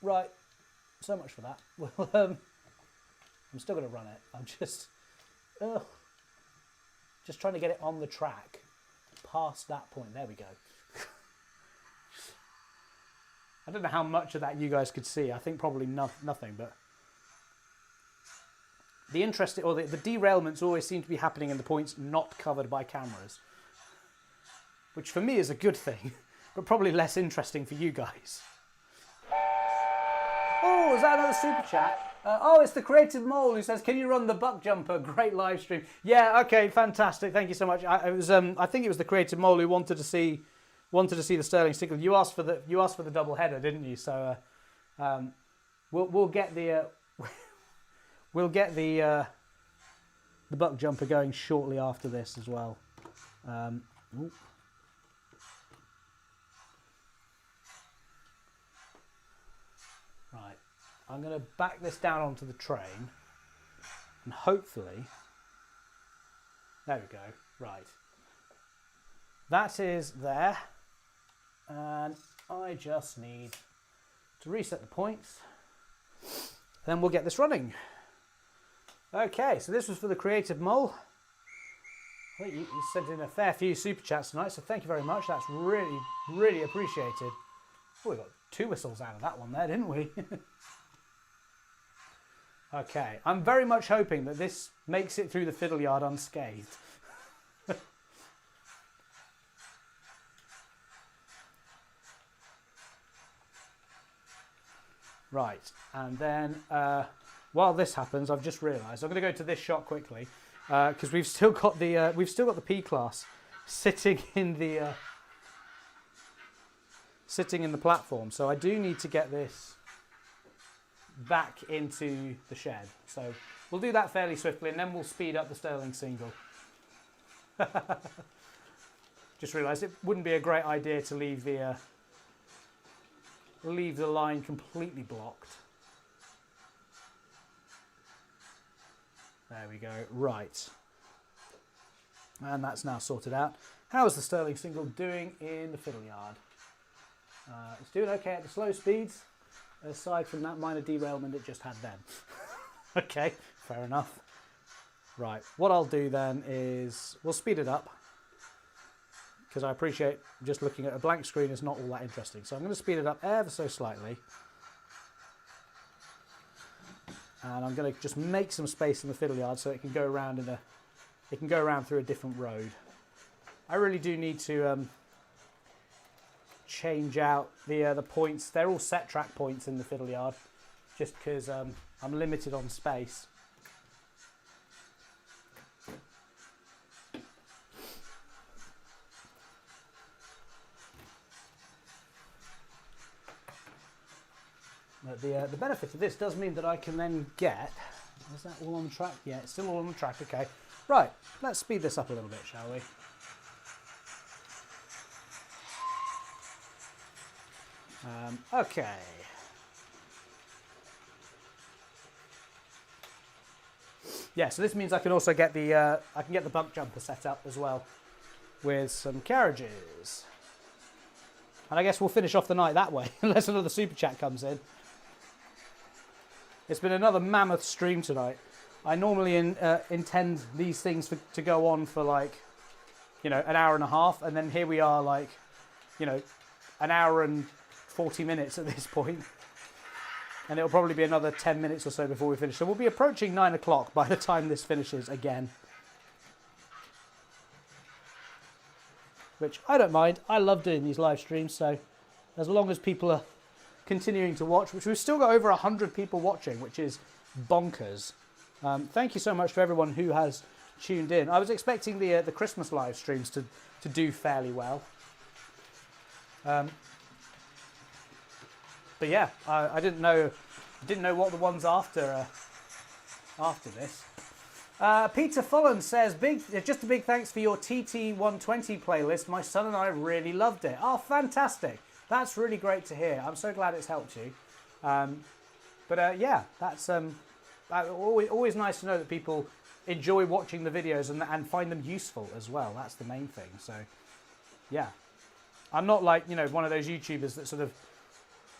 Right, so much for that. Well, I'm still going to run it. I'm just trying to get it on the track past that point. There we go. I don't know how much of that you guys could see. I think probably nothing, but the interesting, or the derailments always seem to be happening in the points not covered by cameras, which for me is a good thing, but probably less interesting for you guys. Oh, is that another super chat? Oh, it's the Creative Mole who says, "Can you run the Buckjumper? Great live stream." Yeah, okay, fantastic. Thank you so much. I think it was the Creative Mole who wanted to see the Sterling single. You asked for the double header, didn't you? So we'll get the the Buckjumper going shortly after this as well. Right, I'm going to back this down onto the train, and hopefully, there we go. Right, that is there, and I just need to reset the points. Then we'll get this running. Okay, so this was for the Creative Mole. I think you sent in a fair few super chats tonight, so thank you very much. That's really, really appreciated. Oh, we got 2 whistles out of that one there, didn't we? Okay, I'm very much hoping that this makes it through the fiddle yard unscathed. Right, and then while this happens, I've just realised I'm going to go to this shot quickly because we've still got the P class sitting in the platform. So I do need to get this back into the shed. So we'll do that fairly swiftly, and then we'll speed up the Sterling single. Just realised it wouldn't be a great idea to leave the line completely blocked. There we go. Right. And that's now sorted out. How is the Sterling single doing in the fiddle yard? It's doing okay at the slow speeds, aside from that minor derailment it just had then. Okay, fair enough. Right, what I'll do then is we'll speed it up, because I appreciate just looking at a blank screen is not all that interesting. So I'm going to speed it up ever so slightly. And I'm going to just make some space in the fiddle yard so it can go around through a different road. I really do need to change out the points. They're all set track points in the fiddle yard, just because I'm limited on space. But the benefit of this does mean that I can then get... Is that all on the track? Yeah, it's still all on the track. Okay. Right, let's speed this up a little bit, shall we? Okay. Yeah, so this means I can also get the Buckjumper set up as well with some carriages. And I guess we'll finish off the night that way, unless another super chat comes in. It's been another mammoth stream tonight. I normally intend these things to go on for like, an hour and a half, and then here we are like, an hour and 40 minutes at this point. And it'll probably be another 10 minutes or so before we finish. So we'll be approaching 9 o'clock by the time this finishes again. Which I don't mind. I love doing these live streams, so as long as people are continuing to watch, which we've still got over 100 people watching, which is bonkers. Thank you so much to everyone who has tuned in. I was expecting the Christmas live streams to do fairly well. But yeah, I didn't know what the ones after this. Peter Fullen says, just a big thanks for your TT120 playlist. My son and I really loved it. Oh, fantastic. That's really great to hear. I'm so glad it's helped you. Yeah, that's always nice to know that people enjoy watching the videos and find them useful as well. That's the main thing. So, yeah. I'm not like, one of those YouTubers that sort of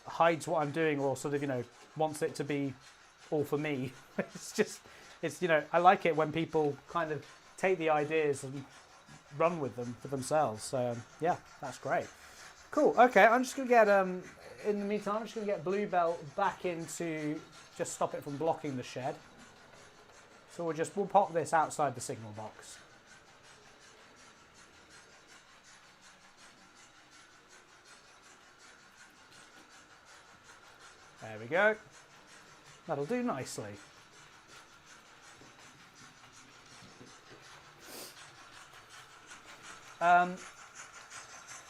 hides what I'm doing or sort of, wants it to be all for me. It's I like it when people kind of take the ideas and run with them for themselves. So, yeah, that's great. Cool. Okay, I'm just going to get, in the meantime, I'm just going to get Bluebell back into, just stop it from blocking the shed. So we'll pop this outside the signal box. There we go. That'll do nicely.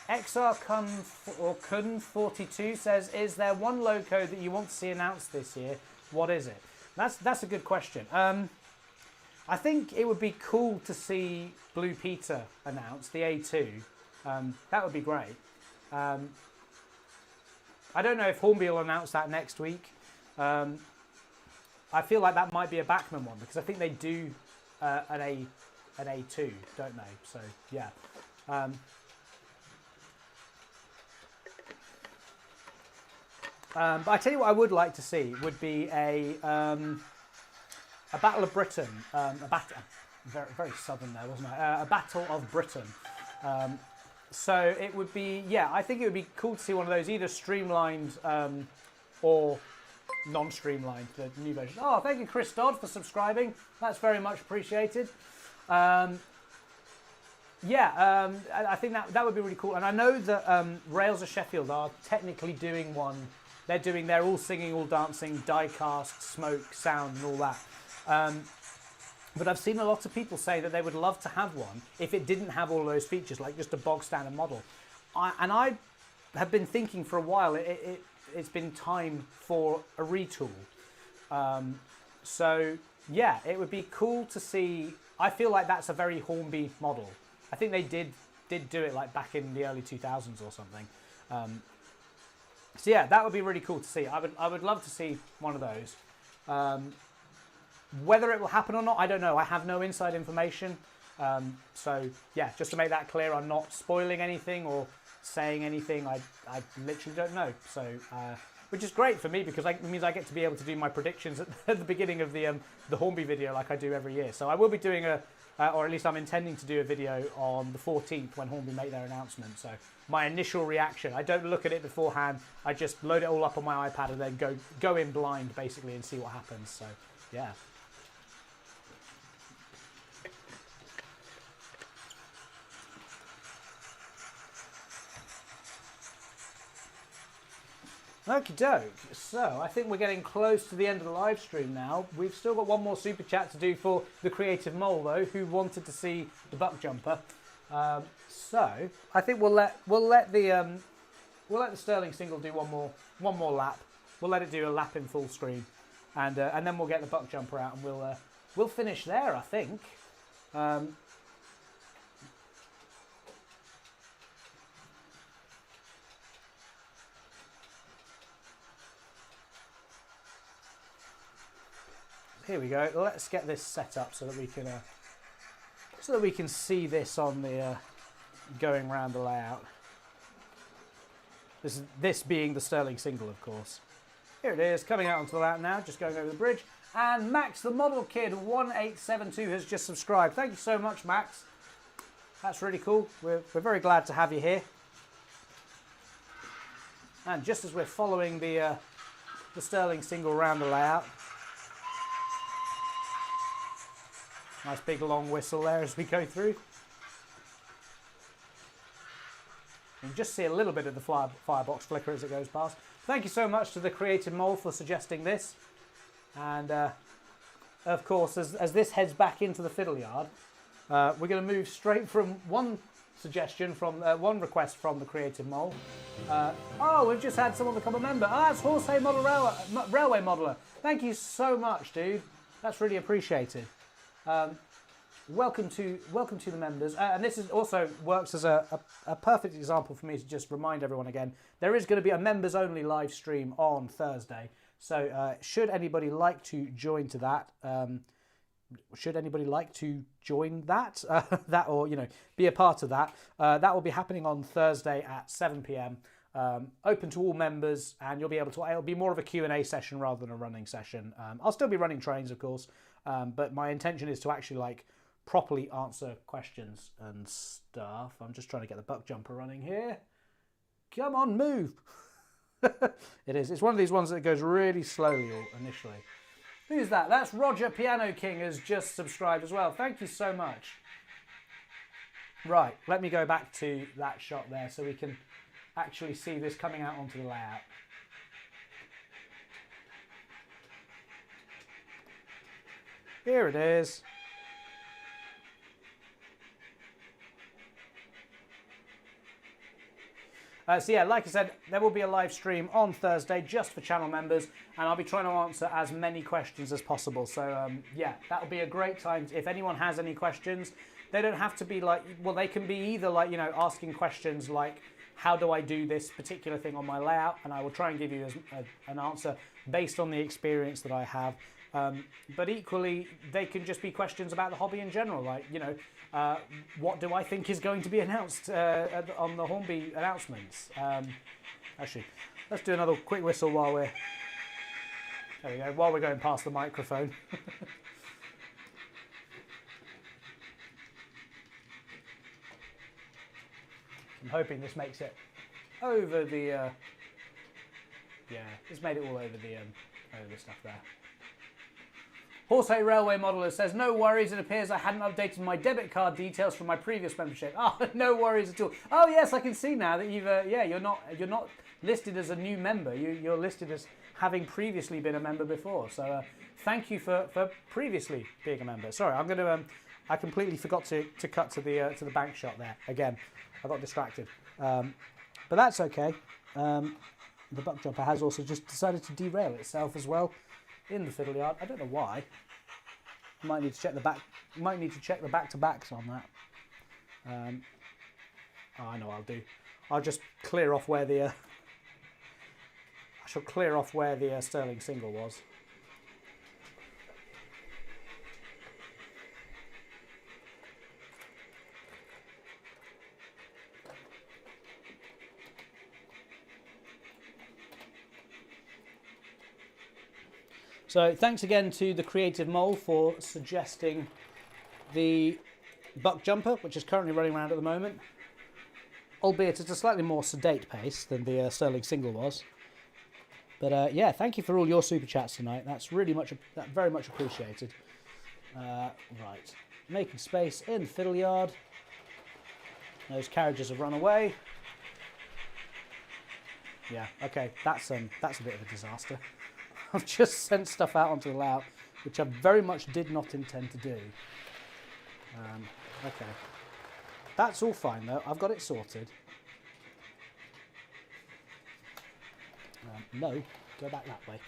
XR Kun 42 says, is there one loco that you want to see announced this year? What is it? That's a good question. I think it would be cool to see Blue Peter announced, the A2. That would be great. I don't know if Hornby will announce that next week. I feel like that might be a Bachmann one because I think they do an A2, don't they? So yeah. But I tell you what I would like to see would be a Battle of Britain, very, very southern there, wasn't it? A Battle of Britain. So it would be, yeah, I think it would be cool to see one of those, either streamlined or non-streamlined, the new version. Oh, thank you, Chris Dodd, for subscribing. That's very much appreciated. I think that would be really cool. And I know that Rails of Sheffield are technically doing one. They're all singing, all dancing, die-cast, smoke, sound, and all that. But I've seen a lot of people say that they would love to have one if it didn't have all of those features, like just a bog standard model. I have been thinking for a while, it's been time for a retool. So yeah, it would be cool to see. I feel like that's a very Hornby model. I think they did do it like back in the early 2000s or something. So yeah, that would be really cool to see. I would love to see one of those. Whether it will happen or not, I don't know. I have no inside information. So yeah, just to make that clear, I'm not spoiling anything or saying anything. I literally don't know. So which is great for me because it means I get to be able to do my predictions at the beginning of the Hornby video like I do every year. So I will be doing or at least I'm intending to do a video on the 14th when Hornby make their announcement. So my initial reaction, I don't look at it beforehand. I just load it all up on my iPad and then go in blind basically and see what happens. So yeah. Okie doke, so I think we're getting close to the end of the live stream now. We've still got one more super chat to do for the Creative Mole though, who wanted to see the Buckjumper. So I think we'll let the Sterling single do one more lap. We'll let it do a lap in full screen, and then we'll get the Buckjumper out and we'll finish there. I think. Here we go. Let's get this set up so that we can see this on the going round the layout. This being the Sterling single, of course. Here it is, coming out onto the layout now, just going over the bridge. And Max the Model Kid 1872 has just subscribed. Thank you so much, Max. That's really cool. We're very glad to have you here. And just as we're following the Sterling single round the layout. Nice big long whistle there as we go through. You can just see a little bit of the firebox flicker as it goes past. Thank you so much to the Creative Mole for suggesting this. And of course, as this heads back into the fiddle yard, we're going to move straight from one suggestion, from one request from the Creative Mole. Oh, we've just had someone become a member. Oh, that's Horsey Railway Modeler. Thank you so much, dude. That's really appreciated. Welcome to the members, and this is also works as a perfect example for me to just remind everyone again. There is going to be a members only live stream on Thursday, so should anybody like to join to that, that or be a part of that, that will be happening on Thursday at 7 p.m. Open to all members, and you'll be able to. It'll be more of a Q&A session rather than a running session. I'll still be running trains, of course. But my intention is to actually properly answer questions and stuff. I'm just trying to get the Buckjumper running here. Come on, move. It is. It's one of these ones that goes really slowly initially. Who's that? That's Roger Piano King has just subscribed as well. Thank you so much. Right, let me go back to that shot there so we can actually see this coming out onto the layout. Here it is. So yeah, like I said, there will be a live stream on Thursday just for channel members, and I'll be trying to answer as many questions as possible. So yeah, that'll be a great time. If anyone has any questions, they don't have to be like, well, they can be either like, you know, asking questions like, how do I do this particular thing on my layout? And I will try and give you an answer based on the experience that I have. But equally, they can just be questions about the hobby in general, like, you know, what do I think is going to be announced on the Hornby announcements? Actually, let's do another quick whistle while we're, there we go, while we're going past the microphone. I'm hoping this makes it over the, yeah, it's made it all over the stuff there. Horse Railway Modeler says, no worries, it appears I hadn't updated my debit card details from my previous membership. Oh, no worries at all. Oh yes, I can see now that you've, yeah, you're not listed as a new member. You're listed as having previously been a member before. So thank you for previously being a member. Sorry, I'm going to, I completely forgot to cut to the bank shot there. Again, I got distracted. But that's okay. The Buckjumper has also just decided to derail itself as well in the fiddle yard. I don't know why. Might need to check the back. Might need to check the back-to-backs on that. Oh, I know what I'll do. I'll just clear off where the. I shall clear off where the Sterling single was. So thanks again to the Creative Mole for suggesting the Buckjumper, which is currently running around at the moment, albeit at a slightly more sedate pace than the Sterling single was. But yeah, thank you for all your super chats tonight. That's really very much appreciated. Right, making space in the fiddle yard. Those carriages have run away. Yeah, okay, that's a bit of a disaster. I've just sent stuff out onto the layout, which I very much did not intend to do. Okay. That's all fine though, I've got it sorted. No, go back that way.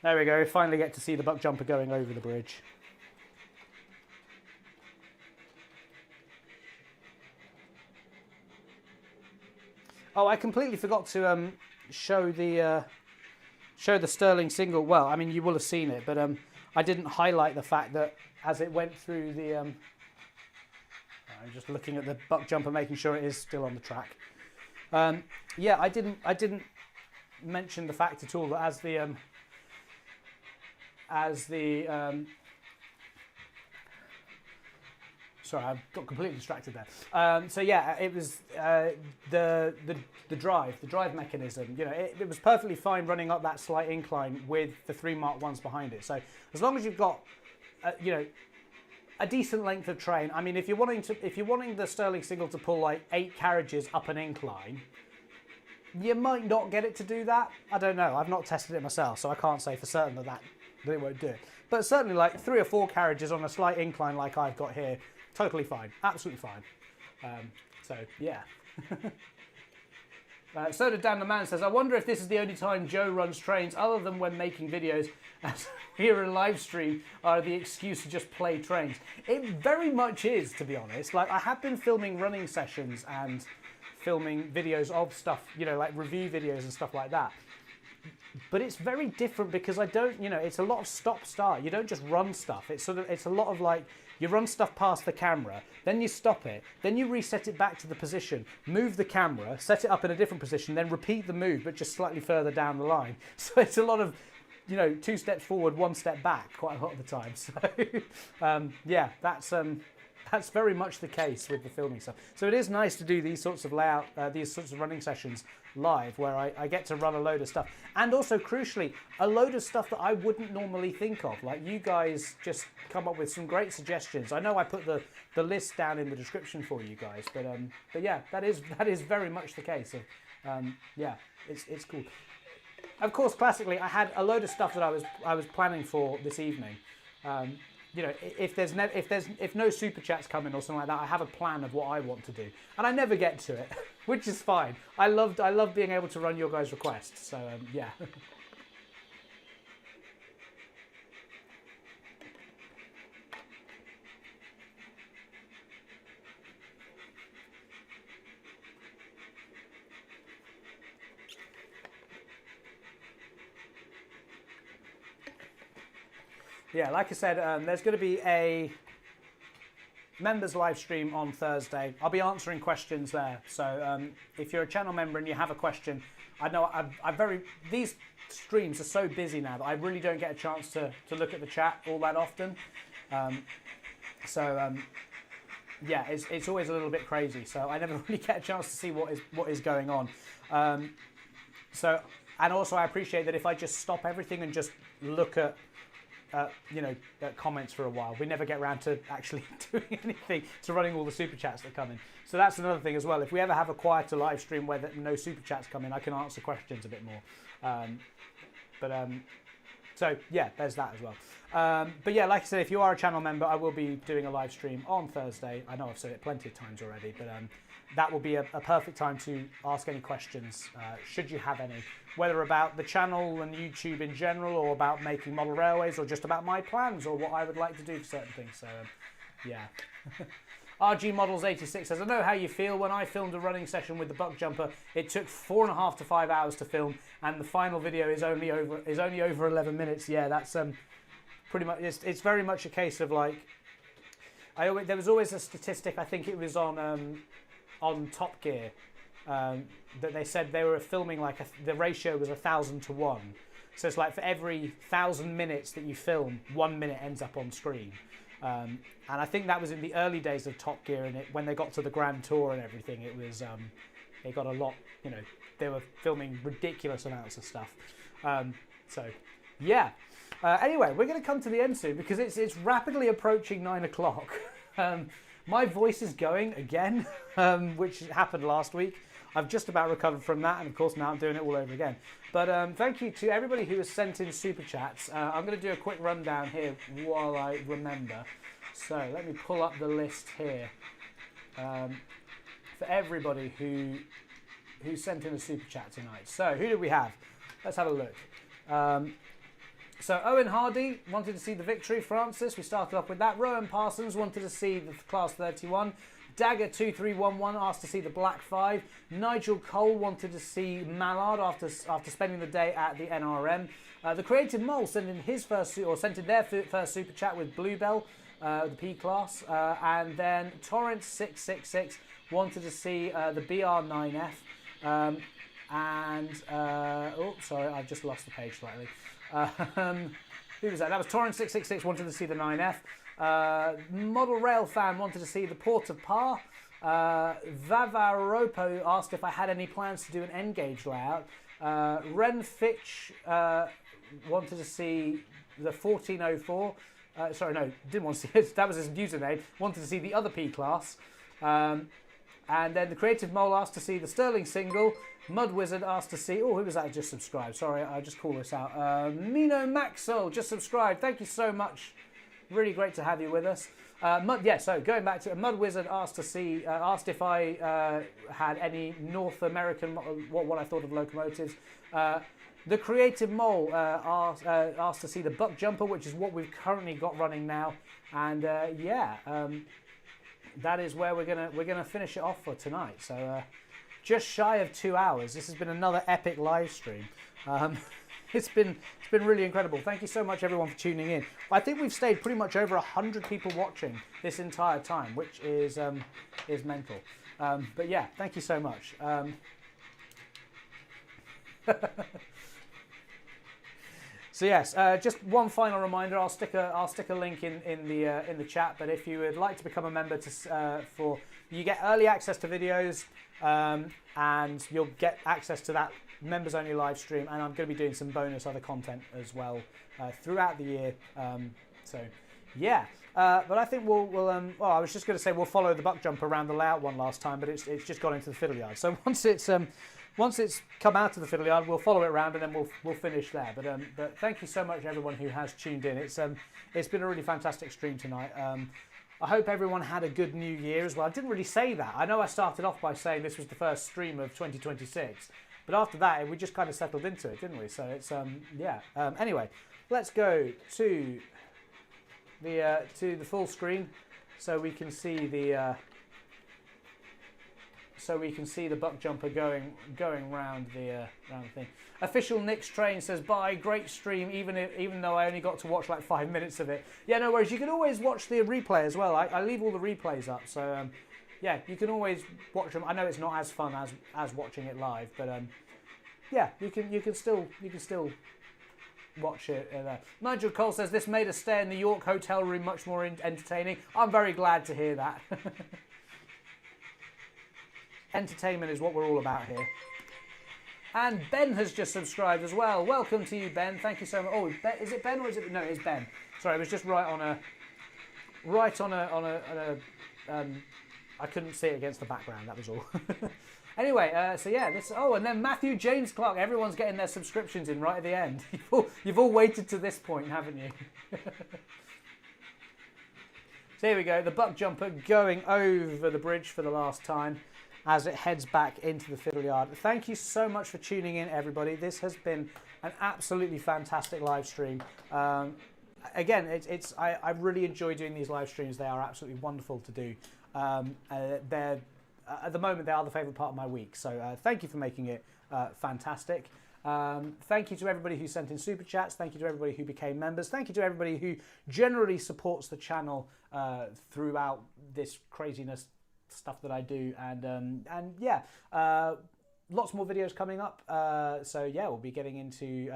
There we go, finally get to see the Buckjumper going over the bridge. Oh, I completely forgot to show the Sterling single. Well, I mean, you will have seen it, but I didn't highlight the fact that as it went through the. I'm just looking at the Buckjumper, making sure it is still on the track. Yeah, I didn't mention the fact at all that as the sorry, I got completely distracted there. So yeah, it was the drive mechanism. You know, it was perfectly fine running up that slight incline with the 3 Mark 1s behind it. So as long as you've got, you know, a decent length of train. I mean, if you're wanting the Sterling single to pull like 8 carriages up an incline, you might not get it to do that. I don't know. I've not tested it myself, so I can't say for certain that it won't do it. But certainly, like 3 or 4 carriages on a slight incline like I've got here. Totally fine, absolutely fine. So yeah. Soda Dan the Man says, I wonder if this is the only time Joe runs trains other than when making videos, as here in live stream are the excuse to just play trains. It very much is, to be honest. Like, I have been filming running sessions and filming videos of stuff, you know, like review videos and stuff like that. But it's very different because I don't, you know, it's a lot of stop-start. You don't just run stuff. It's a lot of like, you run stuff past the camera, then you stop it, then you reset it back to the position, move the camera, set it up in a different position, then repeat the move, but just slightly further down the line. So it's a lot of, you know, 2 steps forward, 1 step back quite a lot of the time. So yeah, that's very much the case with the filming stuff. So it is nice to do these sorts of these sorts of running sessions live where I get to run a load of stuff. And also, crucially, a load of stuff that I wouldn't normally think of. Like, you guys just come up with some great suggestions. I know I put the list down in the description for you guys, but yeah, that is very much the case. Yeah, it's cool. Of course, classically, I had a load of stuff that I was planning for this evening. You know, if no super chats come in or something like that, I have a plan of what I want to do, and I never get to it, which is fine. I love being able to run your guys' requests. So yeah. Yeah, like I said, there's going to be a members live stream on Thursday. I'll be answering questions there. So if you're a channel member and you have a question, I know these streams are so busy now that I really don't get a chance to look at the chat all that often. Yeah, it's always a little bit crazy. So I never really get a chance to see what is going on. And also I appreciate that if I just stop everything and just look at comments for a while, we never get around to actually doing anything, to running all the super chats that come in. So that's another thing as well. If we ever have a quieter live stream where no super chats come in, I can answer questions a bit more. So yeah, there's that as well. But yeah, like I said, if you are a channel member, I will be doing a live stream on Thursday. I know I've said it plenty of times already, but that will be a perfect time to ask any questions, should you have any, whether about the channel and YouTube in general, or about making model railways, or just about my plans, or what I would like to do for certain things. So, yeah. RG Models 86 says, I know how you feel. When I filmed a running session with the Buckjumper, it took 4.5 to 5 hours to film, and the final video is only over 11 minutes. Yeah, that's pretty much. It's very much a case of like, there was always a statistic. I think it was on Top Gear, that they said they were filming like the ratio was 1,000 to 1. So it's like for every 1,000 minutes that you film, 1 minute ends up on screen. And I think that was in the early days of Top Gear, and when they got to the Grand Tour and everything, it was it got a lot. You know, they were filming ridiculous amounts of stuff. So yeah. Anyway, we're going to come to the end soon because it's rapidly approaching 9 o'clock. My voice is going again, which happened last week. I've just about recovered from that, and of course now I'm doing it all over again. But thank you to everybody who has sent in super chats. I'm going to do a quick rundown here while I remember. So let me pull up the list here for everybody who sent in a super chat tonight. So who do we have? Let's have a look. So Owen Hardy wanted to see the Victory, Francis. We started off with that. Rowan Parsons wanted to see the Class 31. Dagger2311 asked to see the Black 5. Nigel Cole wanted to see Mallard after spending the day at the NRM. The Creative Mole sent in their first super chat with Bluebell, the P class, and then Torrance666 wanted to see the BR9F. Sorry, I've just lost the page slightly. Who was that? That was Torrance666 wanted to see the 9F. Model Rail Fan wanted to see the Port of Par. Vavaropo asked if I had any plans to do an N-gauge layout. Ren Fitch wanted to see the 1404. Sorry, no, didn't want to see it. That was his username. Wanted to see the other P class. And then the Creative Mole asked to see the Sterling single. Mud Wizard asked to see... Oh, who was that who just subscribed? Sorry, I'll just call this out. Mino Maxwell just subscribed. Thank you so much. Really great to have you with us. So going back to Mud Wizard asked if I had any North American, what I thought of locomotives. The Creative Mole asked to see the Buckjumper, which is what we've currently got running now, and that is where we're gonna finish it off for tonight. So just shy of 2 hours. This has been another epic live stream. It's been really incredible. Thank you so much, everyone, for tuning in. I think we've stayed pretty much over 100 people watching this entire time, which is mental. But yeah, thank you so much. So yes, just one final reminder. I'll stick a link in the chat. But if you would like to become a member, you get early access to videos, and you'll get access to that members only live stream, and I'm going to be doing some bonus other content as well throughout the year. So yeah, but I think we'll I was just going to say we'll follow the Buckjumper around the layout one last time, but it's just got into the fiddle yard. So once once it's come out of the fiddle yard, we'll follow it around and then we'll finish there. But thank you so much, everyone who has tuned in. It's been a really fantastic stream tonight. I hope everyone had a good New Year as well. I didn't really say that. I know I started off by saying this was the first stream of 2026, but after that we just kind of settled into it, didn't we? So it's yeah. Anyway, let's go to the full screen so we can see the Buckjumper going round the thing. Official Nick's Train says, bye, great stream, even though I only got to watch like 5 minutes of it. Yeah, no worries, you can always watch the replay as well. I leave all the replays up, so yeah, you can always watch them. I know it's not as fun as watching it live, but yeah, you can still watch it. Nigel Cole says, this made a stay in the York hotel room much more entertaining. I'm very glad to hear that. Entertainment is what we're all about here. And Ben has just subscribed as well. Welcome to you, Ben. Thank you so much. Oh, is it Ben or is it? No, it's Ben. Sorry, it was just right on a. I couldn't see it against the background. That was all. Anyway, so yeah, this. Oh, and then Matthew James Clark. Everyone's getting their subscriptions in right at the end. You've all waited to this point, haven't you? So here we go. The Buckjumper going over the bridge for the last time as it heads back into the fiddle yard. Thank you so much for tuning in, everybody. This has been an absolutely fantastic live stream. Again, I really enjoy doing these live streams. They are absolutely wonderful to do. They're at the moment they are the favourite part of my week. So thank you for making it fantastic. Thank you to everybody who sent in super chats. Thank you to everybody who became members. Thank you to everybody who generally supports the channel throughout this craziness stuff that I do, and yeah, lots more videos coming up. So yeah, we'll be getting into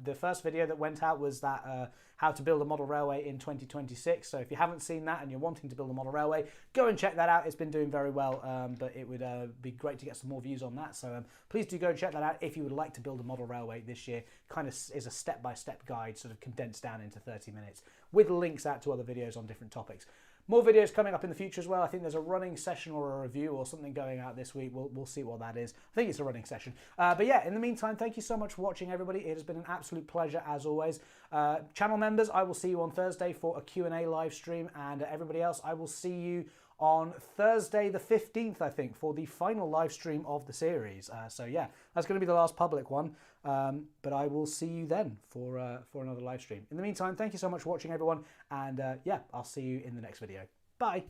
the first video that went out was that how to build a model railway in 2026. So if you haven't seen that and you're wanting to build a model railway, go and check that out. It's been doing very well, but it would be great to get some more views on that. So please do go and check that out if you would like to build a model railway this year. Kind of is a step-by-step guide, sort of condensed down into 30 minutes with links out to other videos on different topics. More videos coming up in the future as well. I think there's a running session or a review or something going out this week. We'll see what that is. I think it's a running session. But yeah, in the meantime, thank you so much for watching, everybody. It has been an absolute pleasure as always. Channel members, I will see you on Thursday for a Q&A live stream, and everybody else, I will see you on Thursday the 15th, I think, for the final live stream of the series. So yeah, that's going to be the last public one. But I will see you then for another live stream. In the meantime, thank you so much for watching, everyone. And yeah, I'll see you in the next video. Bye.